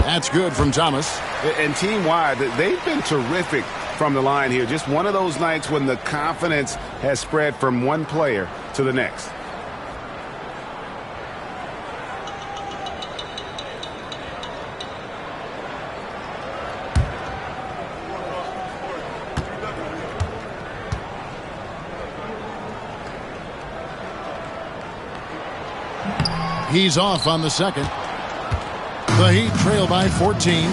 That's good from Thomas. And team-wide, they've been terrific from the line here. Just one of those nights when the confidence has spread from one player to the next. He's off on the second. The Heat trail by 14.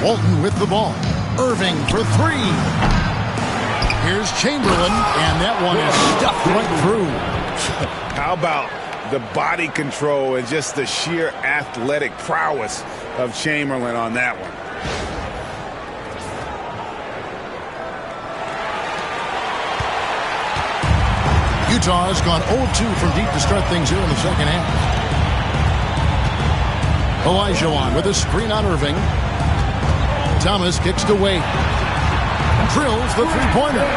Walton with the ball. Irving for 3. Here's Chamberlain, and that one is stuffed right through. How about the body control and just the sheer athletic prowess of Chamberlain on that one? Utah has gone 0-2 from deep to start things here in the second half. Olajuwon with a screen on Irving. Thomas kicks to Wade. Drills the three-pointer.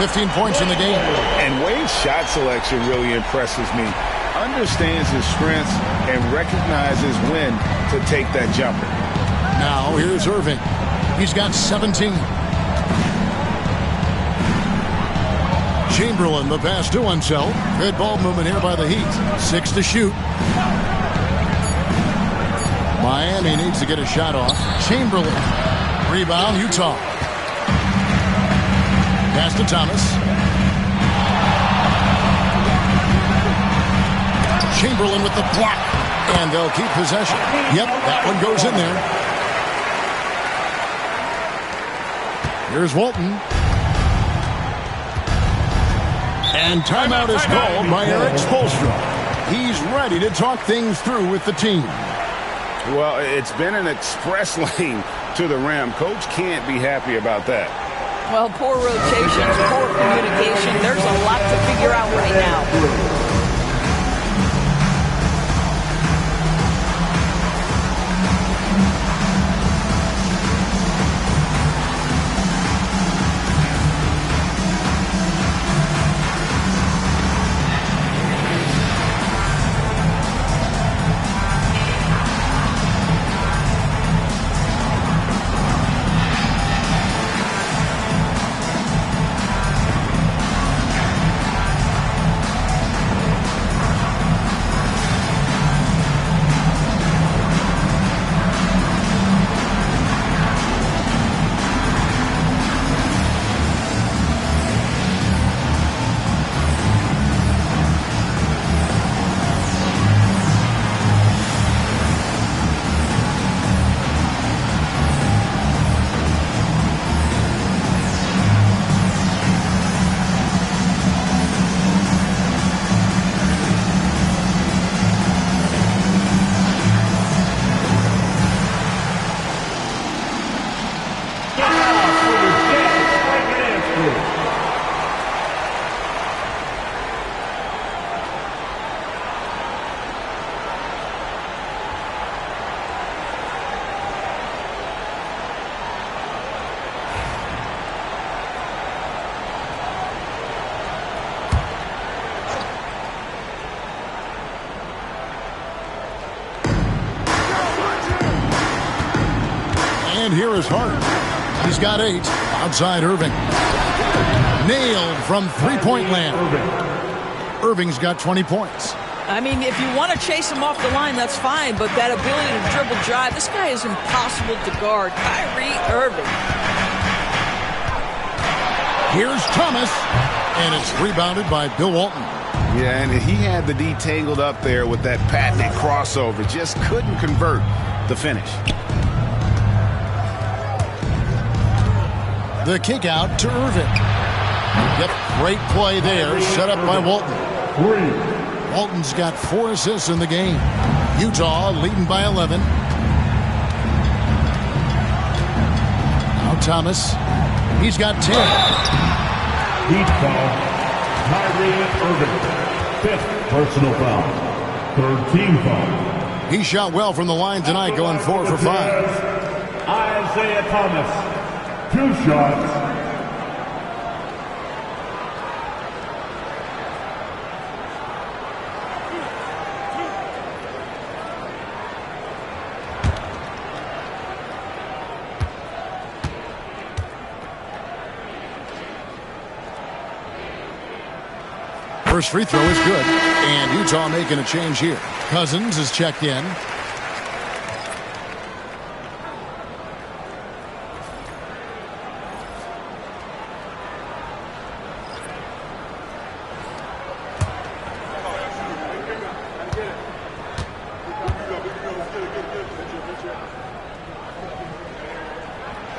15 points in the game. And Wade's shot selection really impresses me. Understands his strengths and recognizes when to take that jumper. Now here's Irving. He's got 17. Chamberlain, the pass to himself. Good ball movement here by the Heat. 6 to shoot. Miami needs to get a shot off. Chamberlain. Rebound, Utah. Pass to Thomas. Chamberlain with the block. And they'll keep possession. Yep, that one goes in there. Here's Walton. And timeout is called by Eric Spoelstra. He's ready to talk things through with the team. Well, it's been an express lane to the rim. Coach can't be happy about that. Well, poor rotations, poor communication. There's a lot to figure out right now. And here is Hart. He's got 8. Outside Irving. Nailed from three-point land. Irving's got 20 points. I mean, if you want to chase him off the line, that's fine. But that ability to dribble drive, this guy is impossible to guard. Kyrie Irving. Here's Thomas. And it's rebounded by Bill Walton. Yeah, and he had the D tangled up there with that patented crossover. Just couldn't convert the finish. The kick out to Irving. Yep, great play there, set up by Walton. Walton's got 4 assists in the game. Utah leading by 11. Now Thomas. He's got 10. Heat foul. Kyrie Irving. 5th personal foul. 3rd team foul. He shot well from the line tonight, going 4 for 5. Isaiah Thomas. 2 shots. First free throw is good, and Utah making a change here. Cousins is checked in.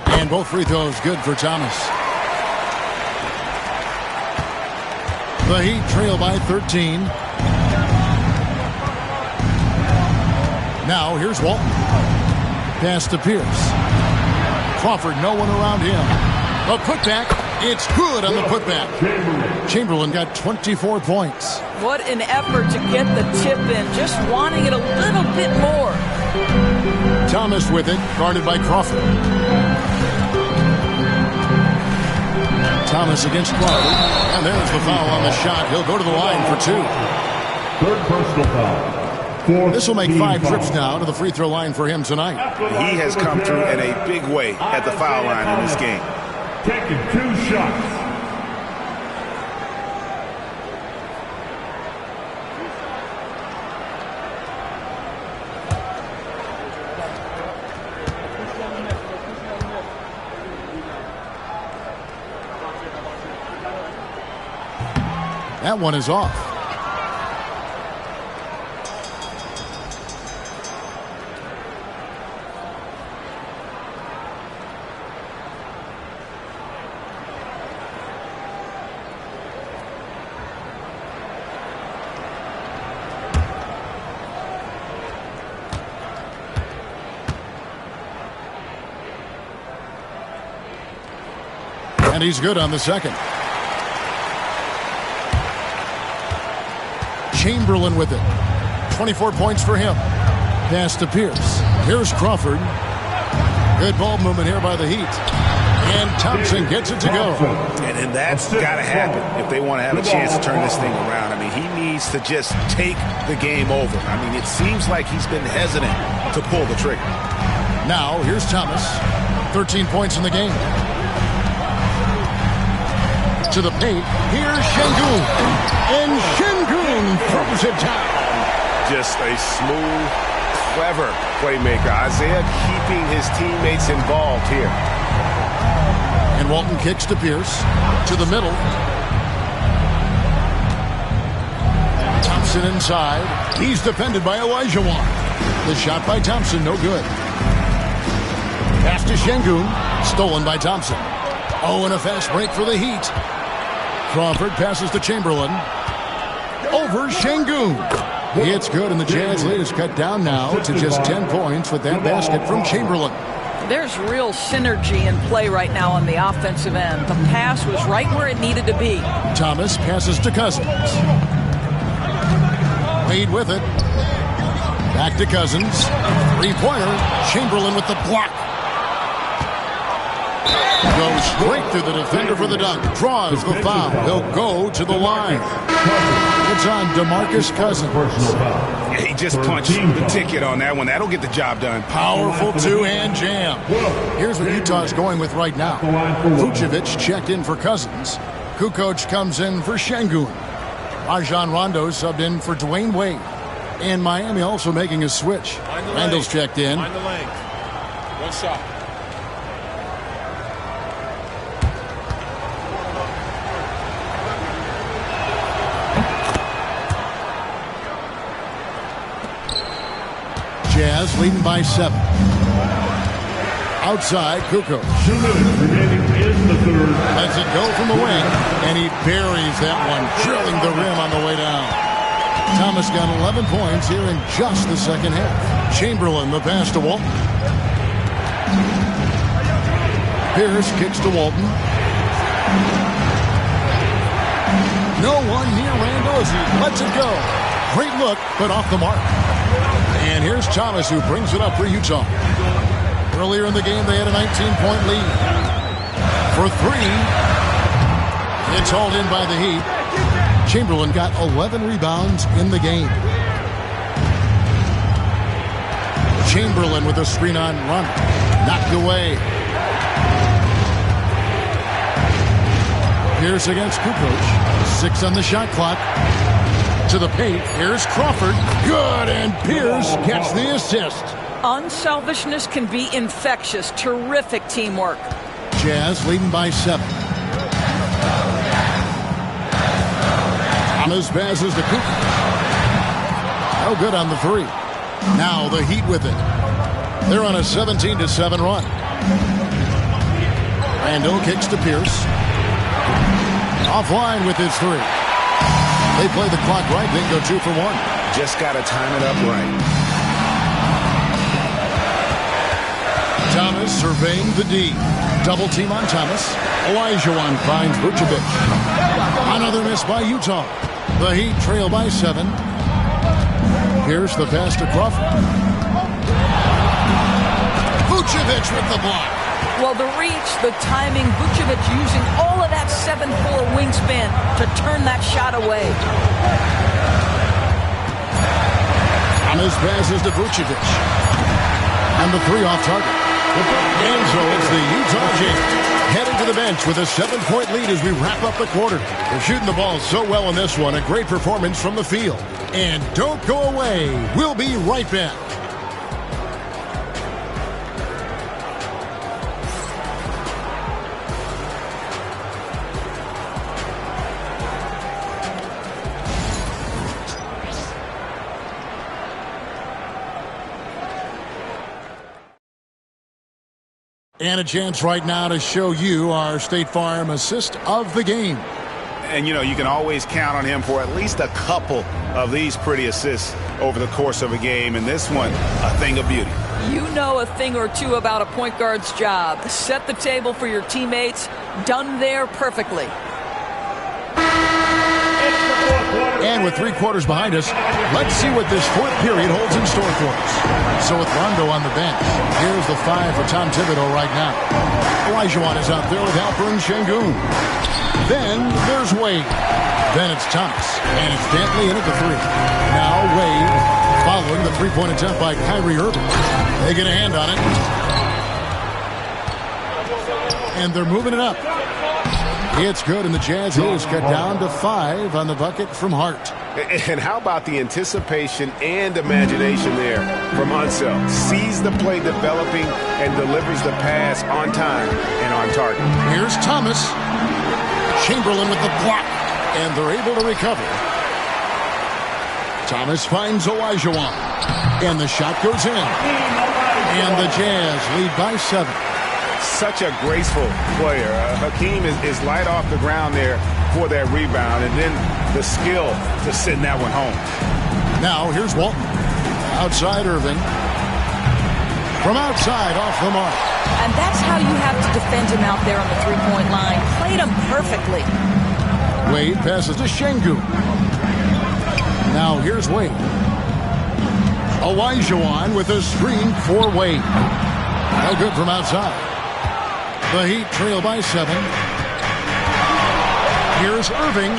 And both free throws good for Thomas. The Heat trail by 13. Now here's Walton. Pass to Pierce. Crawford, no one around him. A putback. It's good on the putback. Chamberlain got 24 points. What an effort to get the tip in. Just wanting it a little bit more. Thomas with it, guarded by Crawford. Thomas against Crawford. And there's the foul on the shot. He'll go to the line for 2. 3rd personal foul. This will make 5 trips now to the free throw line for him tonight. He has come through in a big way at the foul line in this game. Taking 2 shots. That one is off. And he's good on the second. Chamberlain with it. 24 points for him. Pass to Pierce. Here's Crawford. Good ball movement here by the Heat. And Thompson gets it to go. And that's got to happen if they want to have a chance to turn this thing around. I mean, he needs to just take the game over. I mean, it seems like he's been hesitant to pull the trigger. Now, here's Thomas. 13 points in the game. To the paint. Here's Şengün. And Şengün throws it down. Just a smooth, clever playmaker. Isaiah keeping his teammates involved here. And Walton kicks to Pierce. To the middle. Thompson inside. He's defended by Olajuwon. The shot by Thompson, no good. Pass to Şengün. Stolen by Thompson. Oh, and a fast break for the Heat. Crawford passes to Chamberlain. Over Şengün. It's good, and the Jazz lead is cut down now to just 10 points with that basket from Chamberlain. There's real synergy in play right now on the offensive end. The pass was right where it needed to be. Thomas passes to Cousins. Wade with it. Back to Cousins. Three-pointer. Chamberlain with the block. Goes straight through the defender for the dunk. Draws the foul. He'll go to the line. It's on DeMarcus Cousins. Yeah, he just punched the ticket on that one. That'll get the job done. Powerful two-hand jam. Here's what Utah's going with right now. Vucevic checked in for Cousins. Kukoc comes in for Şengün. Rajon Rondo subbed in for Dwayne Wade. And Miami also making a switch. Randall's checked in. Find the lane. One shot. Jazz leading by 7. Outside, Kukoc. 2 minutes remaining in the third. Lets it go from the wing, and he buries that one, drilling the rim on the way down. Thomas got 11 points here in just the second half. Chamberlain, the pass to Walton. Pierce kicks to Walton. No one near Randall as he lets it go. Great look, but off the mark. And here's Thomas, who brings it up for Utah. Earlier in the game, they had a 19-point lead. For 3, it's hauled in by the Heat. Chamberlain got 11 rebounds in the game. Chamberlain with a screen on run. Knocked away. Pierce against Kukoc. 6 on the shot clock. To the paint. Here's Crawford. Good, and Pierce gets the assist. Unselfishness can be infectious. Terrific teamwork. Jazz leading by 7. Thomas passes to Cooper. No good on the 3. Now the Heat with it. They're on a 17-7 run. Randall kicks to Pierce. Offline with his 3. They play the clock right, then go 2 for 1. Just got to time it up right. Thomas surveying the D. Double team on Thomas. Olajuwon finds Vucevic. Another miss by Utah. The Heat trail by 7. Here's the pass to Crawford. Vucevic with the block. Well, the reach, the timing, Vucevic using all of that 7'4" wingspan to turn that shot away. Thomas passes to Vucevic. And the 3 off target. And so it's the Utah Jazz heading to the bench with a 7-point lead as we wrap up the quarter. They're shooting the ball so well in this one. A great performance from the field. And don't go away. We'll be right back. And a chance right now to show you our State Farm assist of the game. And, you know, you can always count on him for at least a couple of these pretty assists over the course of a game. And this one, a thing of beauty. You know a thing or two about a point guard's job. Set the table for your teammates. Done there perfectly. And with 3 quarters behind us, let's see what this 4th period holds in store for us. So with Rondo on the bench, here's the 5 for Tom Thibodeau right now. Olajuwon is out there with Alperen Şengün. Then there's Wade. Then it's Thomas. And it's Dantley in at the 3. Now Wade following the 3-point attempt by Kyrie Irving. They get a hand on it. And they're moving it up. It's good, and the Jazz is cut down to 5 on the bucket from Hart. And how about the anticipation and imagination there from Unseld? Sees the play developing and delivers the pass on time and on target. Here's Thomas. Chamberlain with the block, and they're able to recover. Thomas finds Olajuwon, and the shot goes in. And the Jazz lead by 7. Such a graceful player. Hakeem is light off the ground there for that rebound, and then the skill to send that one home. Now here's Walton. Outside Irving. From outside, off the mark. And that's how you have to defend him out there on the 3-point line. Played him perfectly. Wade passes to Şengün. Now here's Wade. Olajuwon with a screen for Wade. No good from outside. The Heat trail by 7. Here's Irving.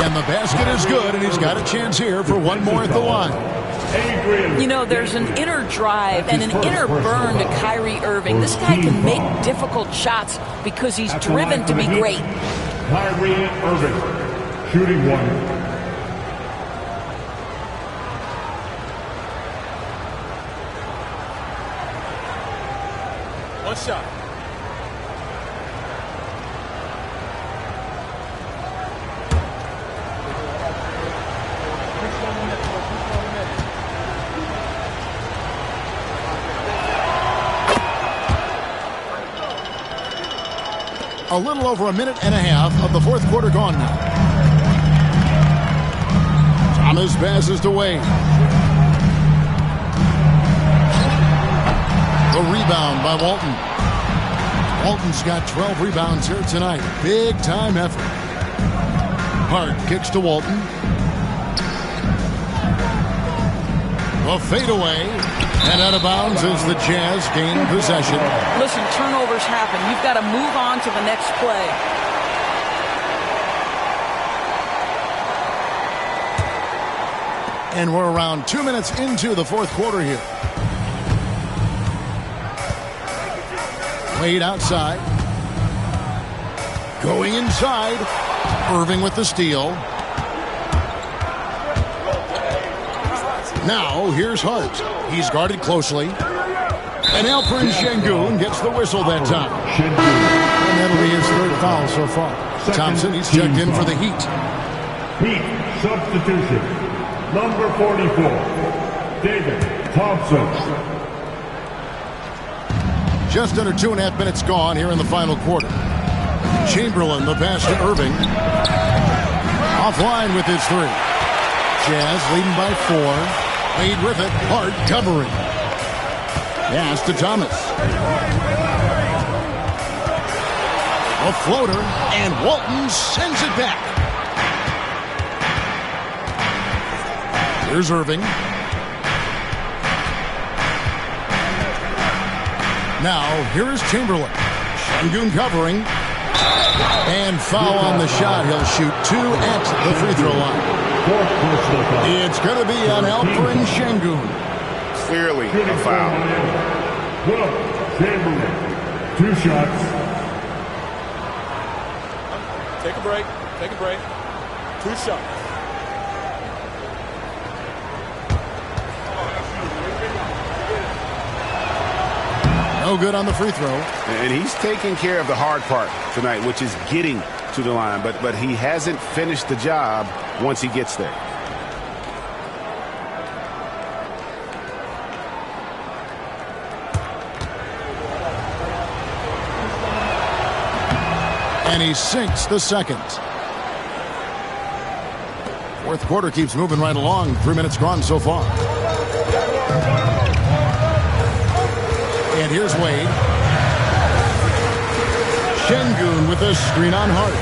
And the basket is good, and he's got a chance here for one more at the line. You know, there's an inner drive and an inner burn to Kyrie Irving. This guy can make difficult shots because he's driven to be great. Kyrie Irving, shooting 1. One shot. A little over a minute and a half of the fourth quarter gone now. Thomas passes to Wade. The rebound by Walton. Walton's got 12 rebounds here tonight. Big time effort. Hart kicks to Walton. A fadeaway. And out of bounds as the Jazz gain possession. Listen, turnovers happen. You've got to move on to the next play. And we're around 2 minutes into the fourth quarter here. Wade outside. Going inside. Irving with the steal. Now, here's Hart. He's guarded closely. And Alperen Şengün gets the whistle that time. And that'll be his third foul so far. Thompson, he's checked in for the Heat. Heat substitution. Number 44, David Thompson. Just under 2.5 minutes gone here in the final quarter. Chamberlain, the pass to Irving. Offline with his 3. Jazz leading by 4. Wade with it. Hart covering. Pass to Thomas. A floater, and Walton sends it back. Here's Irving. Now, here is Chamberlain. Şengün covering. And foul on the shot. He'll shoot 2 at the free throw line. It's going to be on Alperen Şengün. Clearly a foul. Well, Chamberlain, 2 shots. Take a break. Take a break. 2 shots. No good on the free throw. And he's taking care of the hard part tonight, which is getting to the line. But he hasn't finished the job once he gets there. And he sinks the second. Fourth quarter keeps moving right along. 3 minutes gone so far. And here's Wade. Şengün with a screen on Hart.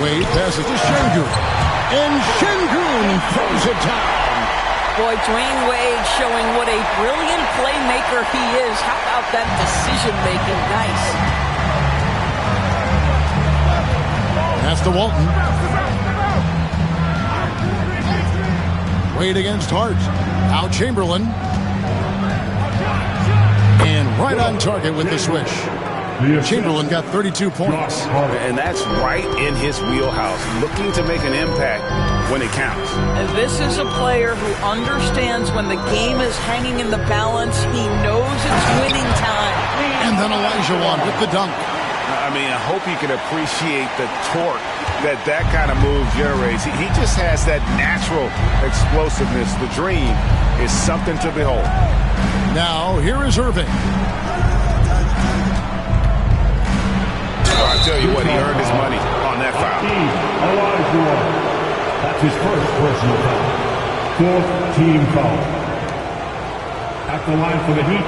Wade passes to Şengün. And Şengün throws it down. Boy, Dwayne Wade showing what a brilliant playmaker he is. How about that decision-making? Nice. Pass to Walton. Wade against Hart. Now Chamberlain. And right on target with the switch. Chamberlain got 32 points. And that's right in his wheelhouse, looking to make an impact when it counts. And this is a player who understands when the game is hanging in the balance. He knows it's winning time. And then Olajuwon with the dunk. I mean, I hope you can appreciate the torque that kind of move generates. He just has that natural explosiveness. The dream is something to behold. Now, here is Irving. I tell you what, he earned his money on that foul. Olajuwon. That's his first personal foul. 4th team foul. At the line for the Heat,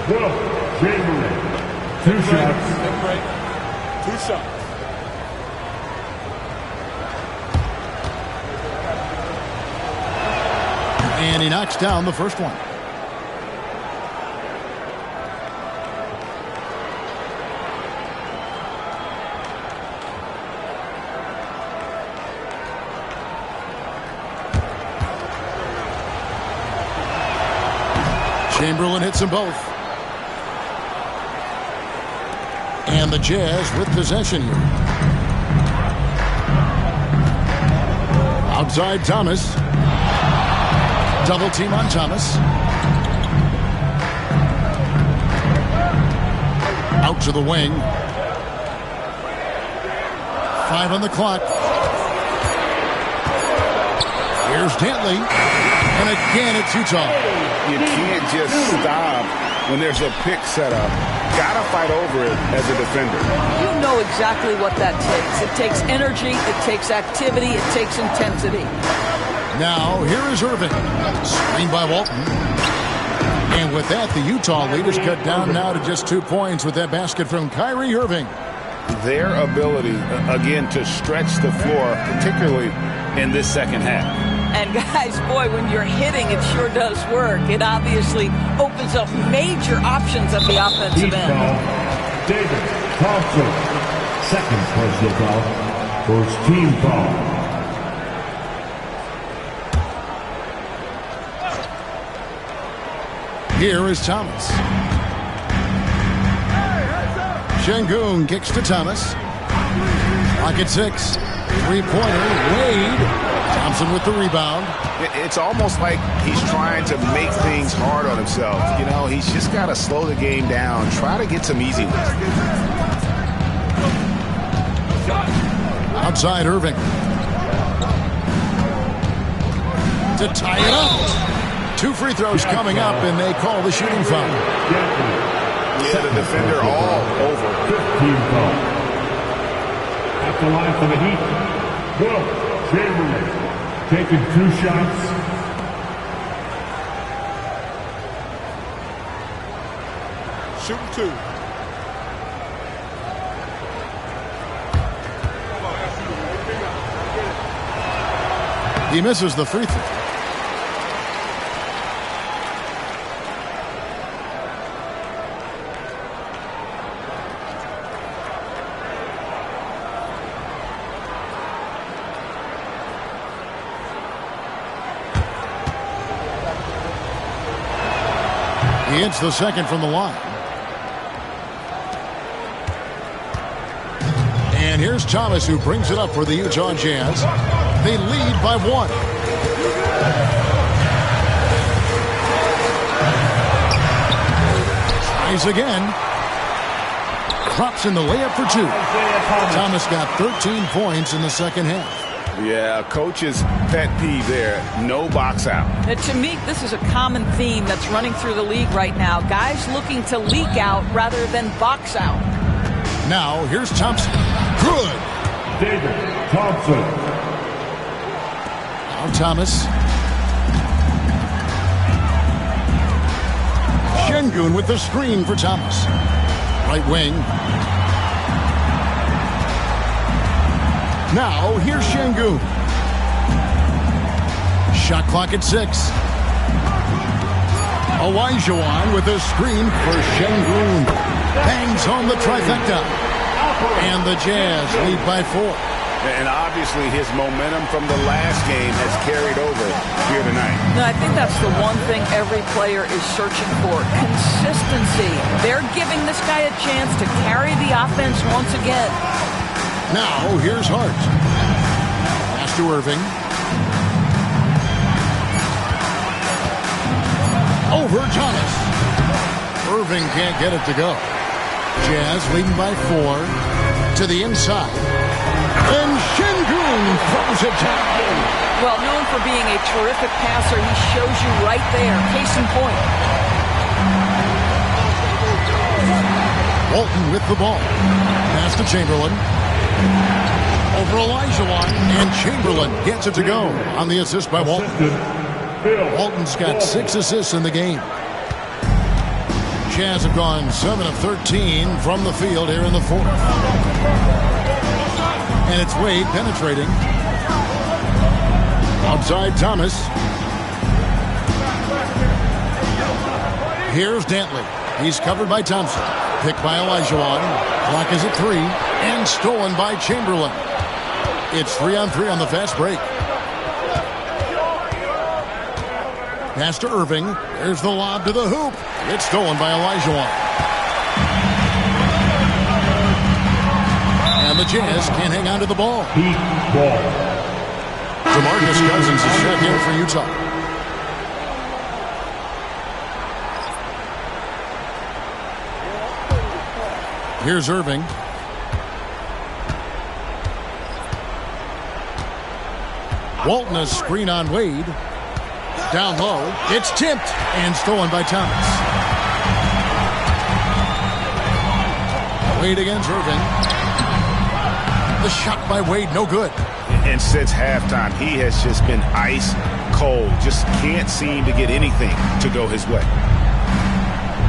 Will Chamberlain. 2 shots. Take a break. 2 shots. And he knocks down the first one. Chamberlain hits them both. And the Jazz with possession here. Outside Thomas. Double team on Thomas. Out to the wing. 5 on the clock. Here's Dantley. And again, it's Utah. You can't just stop when there's a pick set up. Gotta fight over it as a defender. You know exactly what that takes. It takes energy, it takes activity, it takes intensity. Now, here is Irving. Screened by Walton. And with that, the Utah lead is cut down now to just 2 points with that basket from Kyrie Irving. Their ability, again, to stretch the floor, particularly in this second half. And guys, boy, when you're hitting, it sure does work. It obviously opens up major options at the offensive end. David Thompson, second personal foul, first team foul. Here is Thomas. Şengün kicks to Thomas. Clock at 6. Three-pointer. Wade. Thompson with the rebound. It's almost like he's trying to make things hard on himself. You know, he's just got to slow the game down. Try to get some easy ones. Outside Irving. To tie it up. 2 free throws coming up, and they call the shooting foul. Yeah, the defender all over. 15 foul. At the line for the Heat, Will Chamberlain taking 2 shots. Shooting 2. He misses the free throw. He hits the second from the line. And here's Thomas, who brings it up for the Utah Jazz. They lead by 1. Tries again. Crops in the layup for 2. Thomas got 13 points in the second half. Yeah, coach's pet peeve there. No box out. To me, this is a common theme that's running through the league right now. Guys looking to leak out rather than box out. Now, here's Thompson. Good. David Thompson. Now Thomas. Şengün with the screen for Thomas. Right wing. Now, here's Şengün. Shot clock at 6. Olajuwon with a screen for Şengün. Bangs home the trifecta. And the Jazz lead by 4. And obviously his momentum from the last game has carried over here tonight. No, I think that's the one thing every player is searching for. Consistency. They're giving this guy a chance to carry the offense once again. Now, here's Hart. Pass to Irving. Over Thomas. Irving can't get it to go. Jazz leading by 4. To the inside. And Şengün throws it down. Well, known for being a terrific passer, he shows you right there. Case in point. Walton with the ball. Pass to Chamberlain. Over Olajuwon, and Chamberlain gets it to go on the assist by Walton. Walton's got 6 assists in the game. Jazz have gone 7 of 13 from the field here in the 4th. And it's Wade penetrating. Outside Thomas. Here's Dantley. He's covered by Thompson. Picked by Olajuwon. Clock is at 3. And stolen by Chamberlain. It's 3-on-3 on the fast break. Pass to Irving. There's the lob to the hoop. It's stolen by Olajuwon. And the Jazz can't hang on to the ball. Heat ball. DeMarcus Cousins is checked in for Utah. Here's Irving. Walton, a screen on Wade. Down low. It's tipped and stolen by Thomas. Wade against Irving. The shot by Wade, no good. And since halftime, he has just been ice cold. Just can't seem to get anything to go his way.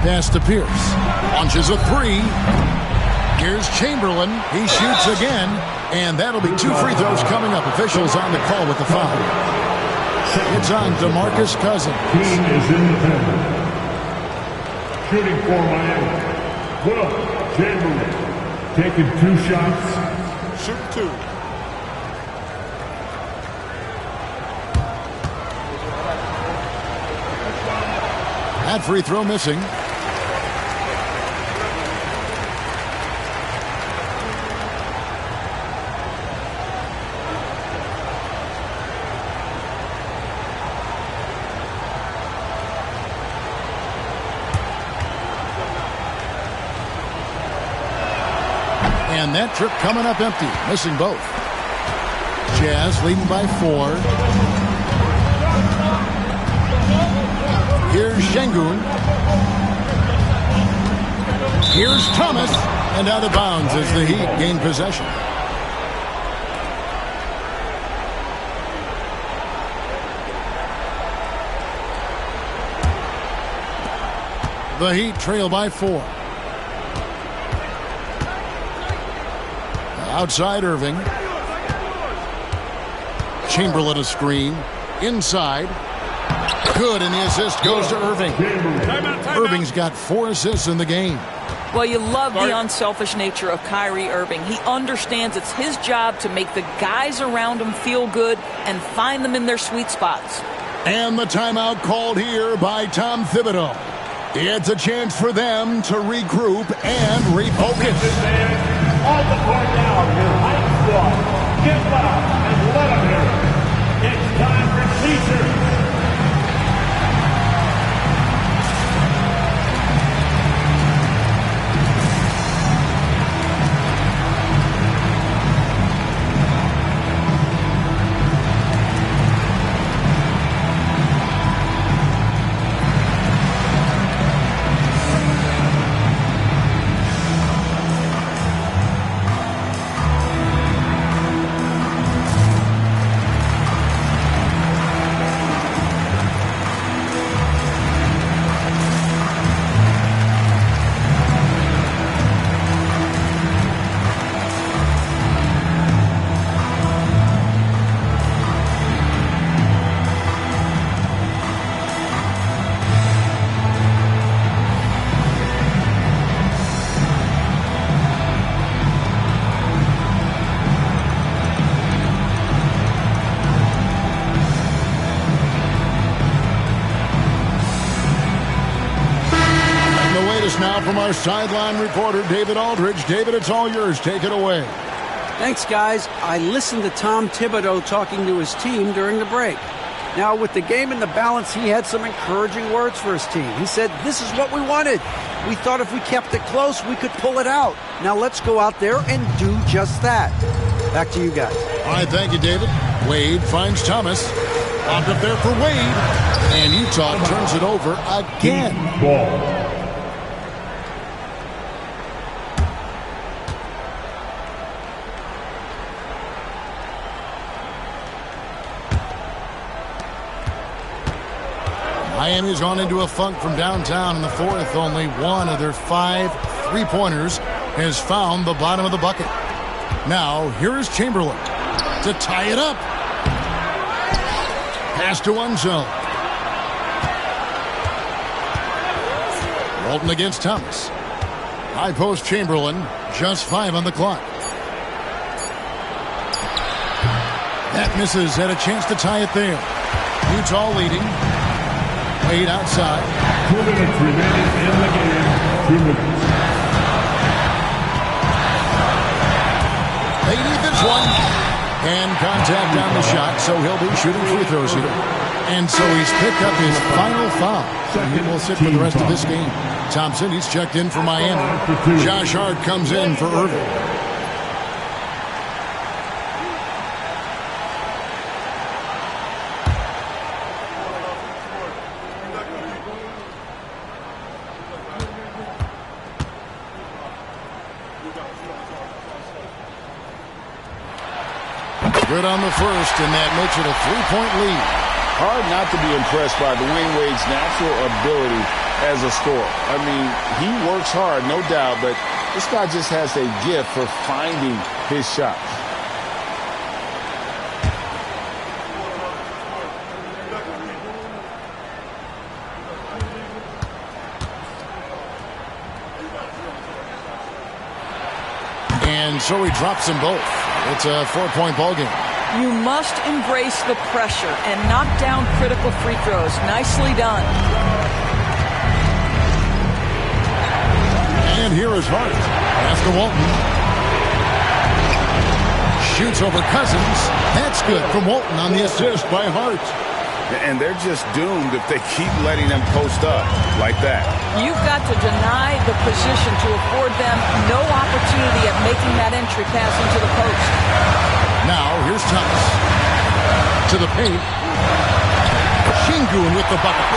Pass to Pierce. Launches a three. Here's Chamberlain. He shoots again. And that'll be 2 free throws coming up. Officials on the call with the foul. It's on DeMarcus Cousins. Team is in the penalty. Shooting for Miami. Will Chamberlain taking 2 shots. Shoot 2. That free throw missing. And that trip coming up empty, missing both. Jazz leading by 4. Here's Şengün. Here's Thomas. And out of bounds as the Heat gain possession. The Heat trail by 4. Outside Irving. Chamberlain a screen. Inside. Good, and the assist goes to Irving. Irving's got 4 assists in the game. Well, you love the unselfish nature of Kyrie Irving. He understands it's his job to make the guys around him feel good and find them in their sweet spots. And the timeout called here by Tom Thibodeau. It's a chance for them to regroup and refocus. On the court now, your high squad. Get loud and let them hear it. It's time for Caesars. Now from our sideline reporter, David Aldridge. David, it's all yours. Take it away. Thanks, guys. I listened to Tom Thibodeau talking to his team during the break. Now, with the game in the balance, he had some encouraging words for his team. He said, this is what we wanted. We thought if we kept it close, we could pull it out. Now let's go out there and do just that. Back to you guys. All right, thank you, David. Wade finds Thomas. Popped up there for Wade. And Utah turns it over again. Ball. Miami's gone into a funk from downtown in the 4th. Only one of their 5 3-pointers has found the bottom of the bucket. Now, here is Chamberlain to tie it up. Pass to Unzone. Walton against Thomas. High post Chamberlain. Just 5 on the clock. That misses. Had a chance to tie it there. Utah leading. Wade outside. 2 minutes remaining in the game. 2 minutes. They need this one. And contact on the shot, so he'll be shooting free throws here. And so he's picked up his final foul. So he will sit for the rest of this game. Thompson, he's checked in for Miami. Josh Hart comes in for Irving. Good on the first, and that makes it a 3-point lead. Hard not to be impressed by Dwayne Wade's natural ability as a scorer. I mean, he works hard, no doubt, but this guy just has a gift for finding his shots. And so he drops them both. It's a 4-point ball game. You must embrace the pressure and knock down critical free throws. Nicely done. And here is Hart. Pass to Walton. Shoots over Cousins. That's good from Walton on the assist by Hart. And they're just doomed if they keep letting them post up like that. You've got to deny the position to afford them no opportunity at making that entry pass into the post. Now, here's Thomas. To the paint. Şengün with the bucket.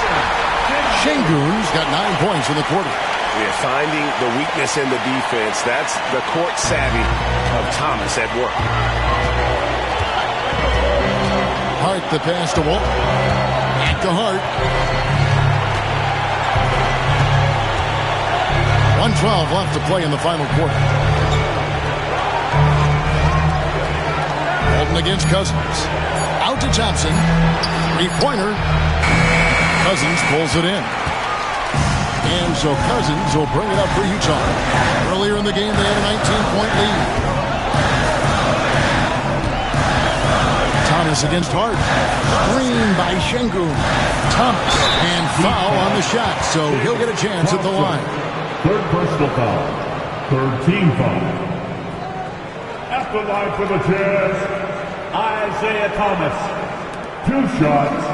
Şengün's got 9 points in the quarter. Yeah, finding the weakness in the defense. That's the court savvy of Thomas at work. Hart the pass to Walton. Back to Hart. 1:12 left to play in the final quarter. Walton against Cousins. Out to Thompson. 3-pointer. Cousins pulls it in. And so Cousins will bring it up for Utah. Earlier in the game, they had a 19-point lead. Thomas against Hart. Screen by Şengün. Thomas. And foul on the shot, so he'll get a chance at the line. Third personal foul. Third team foul. At the line for the Jazz, Isaiah Thomas. 2 shots.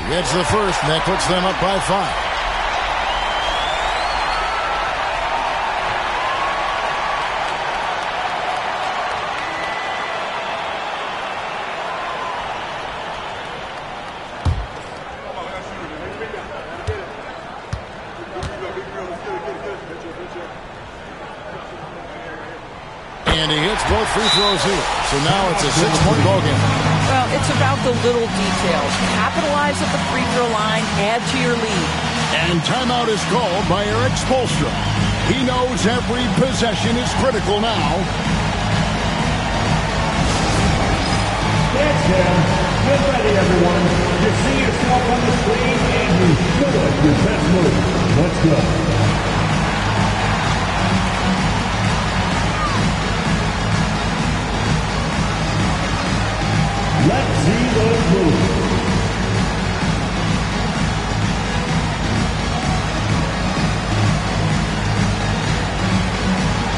Gets the first, and that puts them up by 5. And he hits both free throws here. So now it's a 6-point ball game. Well, it's about the little details. Capitalize at the free throw line, add to your lead. And timeout is called by Eric Spoelstra. He knows every possession is critical now. That's him. Get ready, everyone. You see yourself on the screen, and you should have your best move. Let's go. Let's see those moves.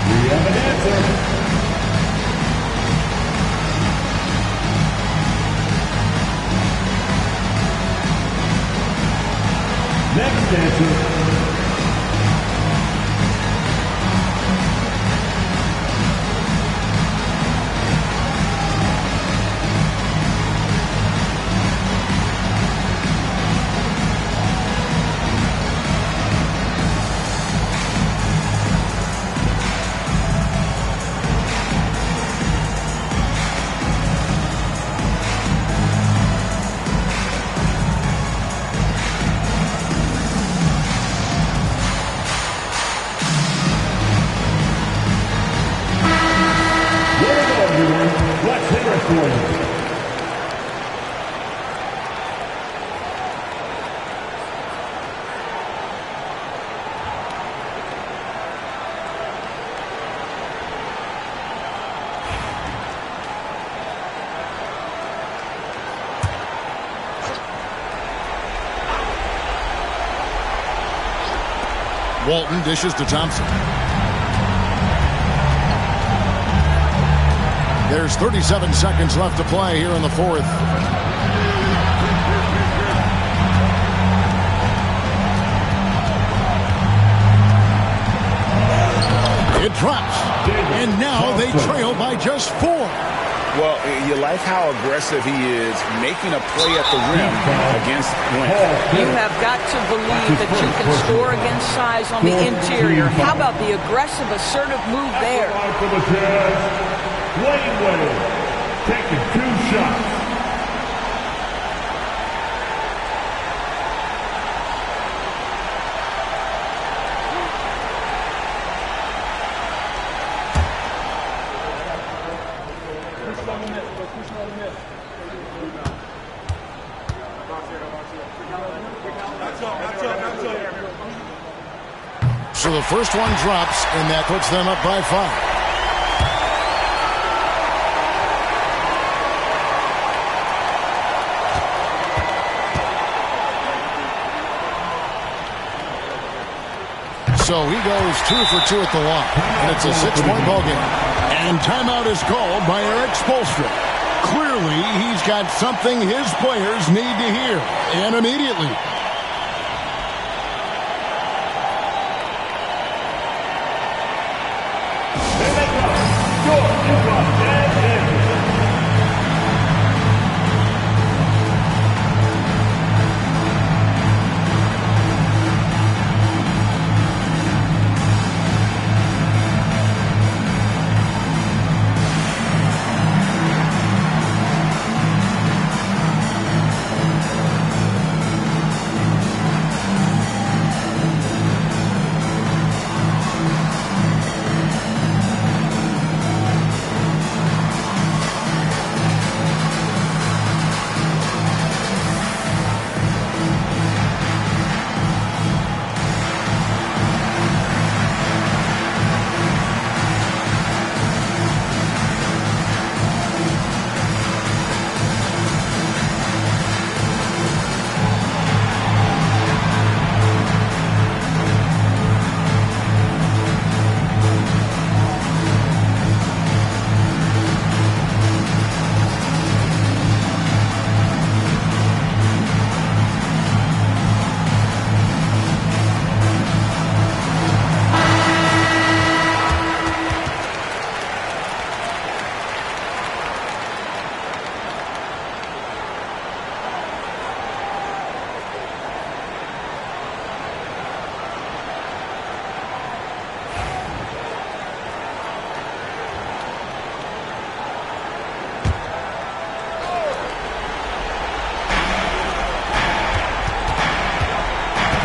We have an answer. Next answer. Walton dishes to Thompson. There's 37 seconds left to play here in the fourth. It drops. And now they trail by just 4. Well, you like how aggressive he is making a play at the rim against length. You have got to believe that you can score against size on the interior. How about the aggressive, assertive move there? For the Jazz, Wade taking 2 shots. So the first one drops, and that puts them up by 5. So he goes 2 for 2 at the line, and it's a 6-point ball game. And timeout is called by Eric Spoelstra. Clearly, he's got something his players need to hear, and immediately.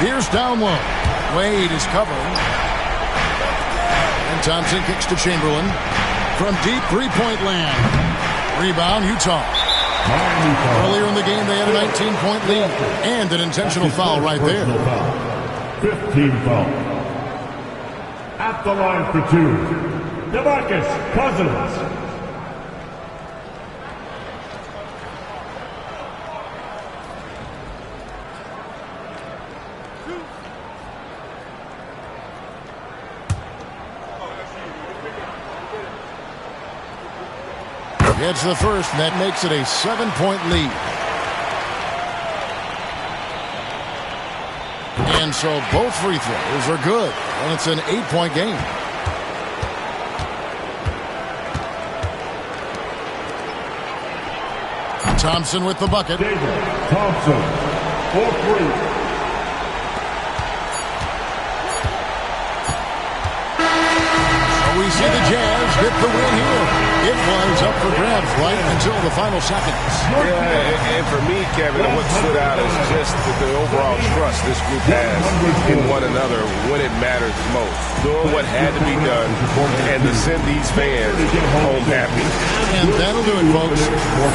Here's down low. Wade is covering. And Thompson kicks to Chamberlain. From deep three-point land. Rebound, Utah. Earlier in the game, they had a 19-point lead. And an intentional foul right there. 15 foul. At the line for 2. DeMarcus Cousins. Gets the first, and that makes it a 7-point lead. And so both free throws are good, and it's an 8-point game. Thompson with the bucket. Thompson, 4-3. We see the Jazz get the win here. It was up for grabs right until the final seconds. Yeah, and for me, Kevin, what stood out is just the overall trust this group has in one another when it matters most. Doing what had to be done and to send these fans home happy. And that'll do it, folks.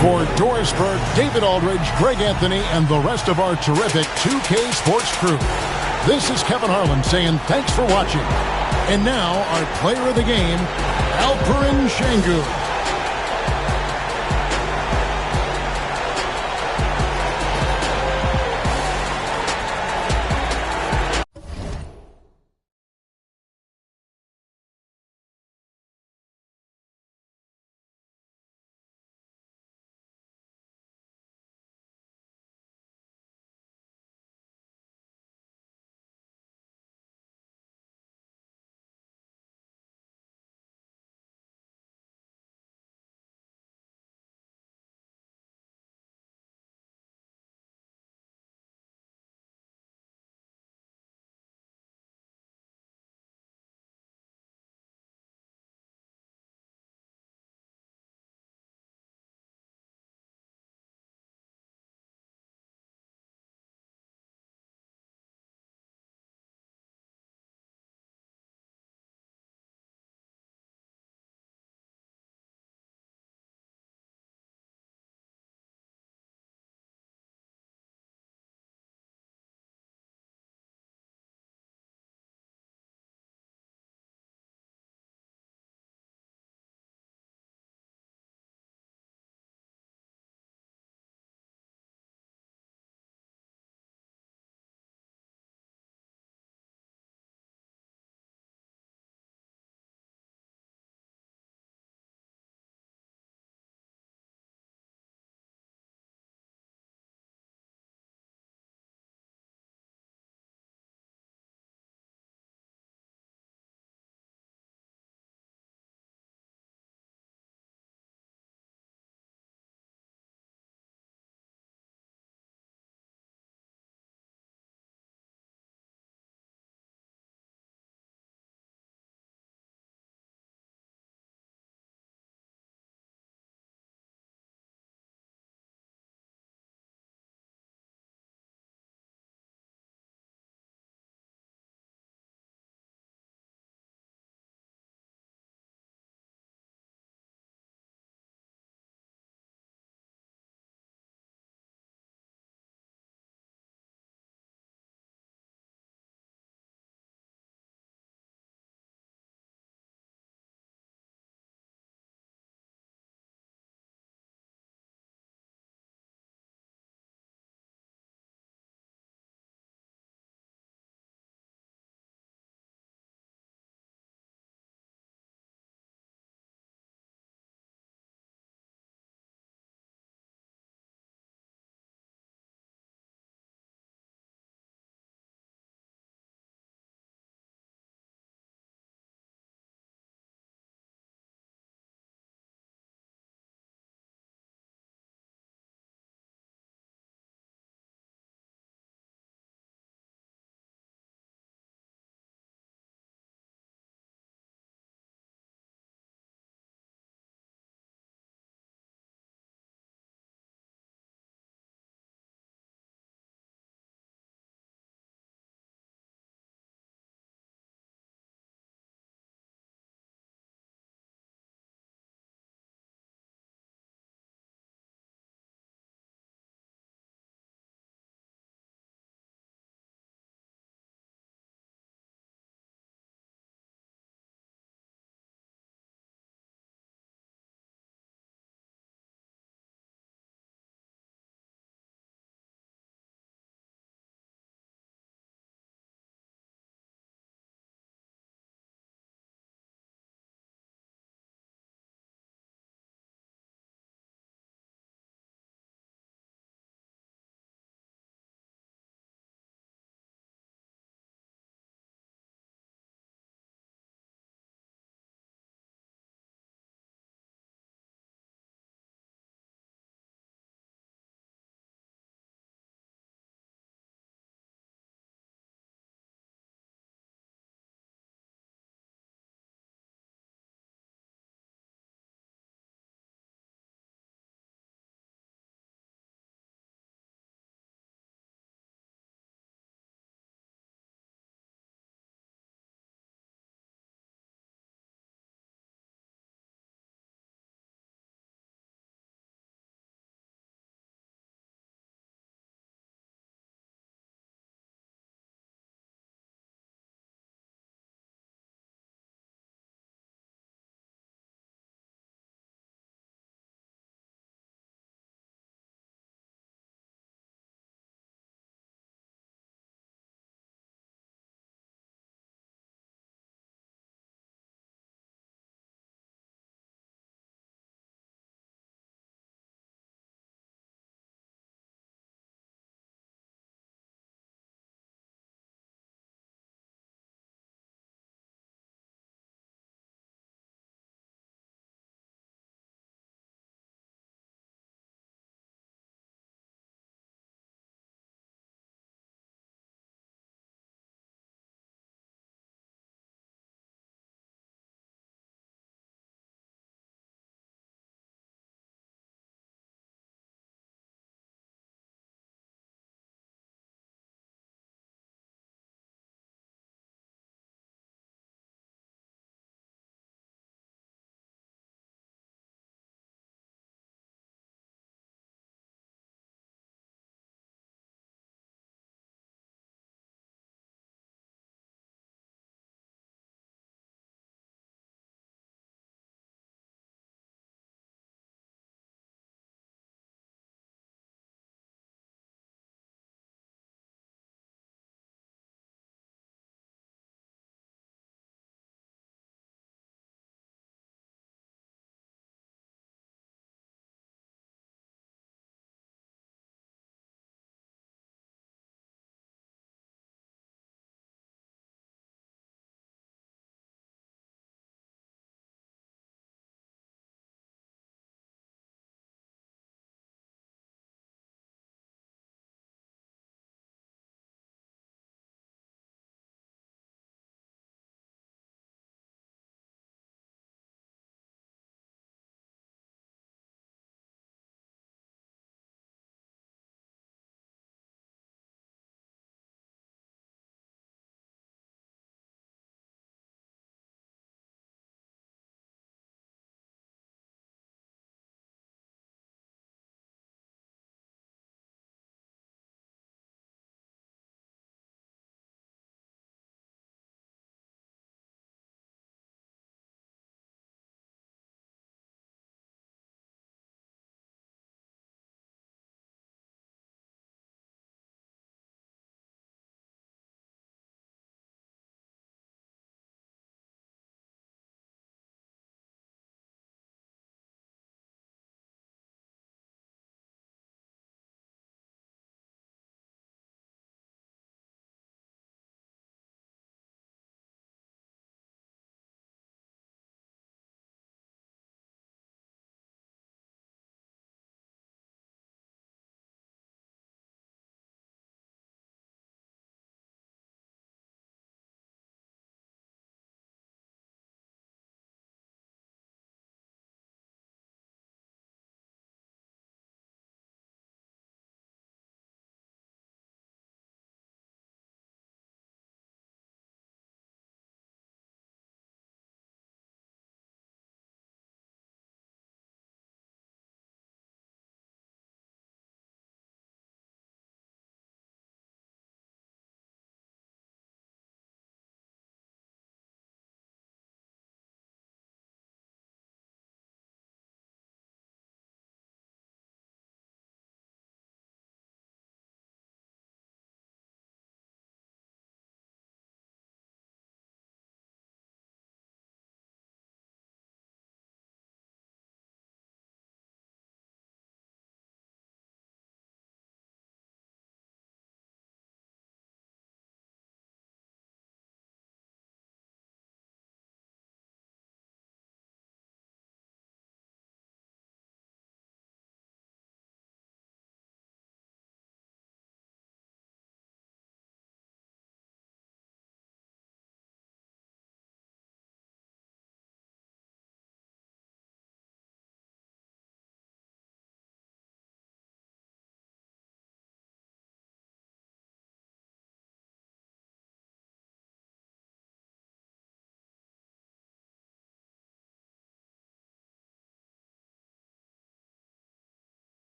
For Doris Burke, David Aldridge, Greg Anthony, and the rest of our terrific 2K Sports crew, this is Kevin Harlan saying thanks for watching. And now, our player of the game, Alperen Şengün.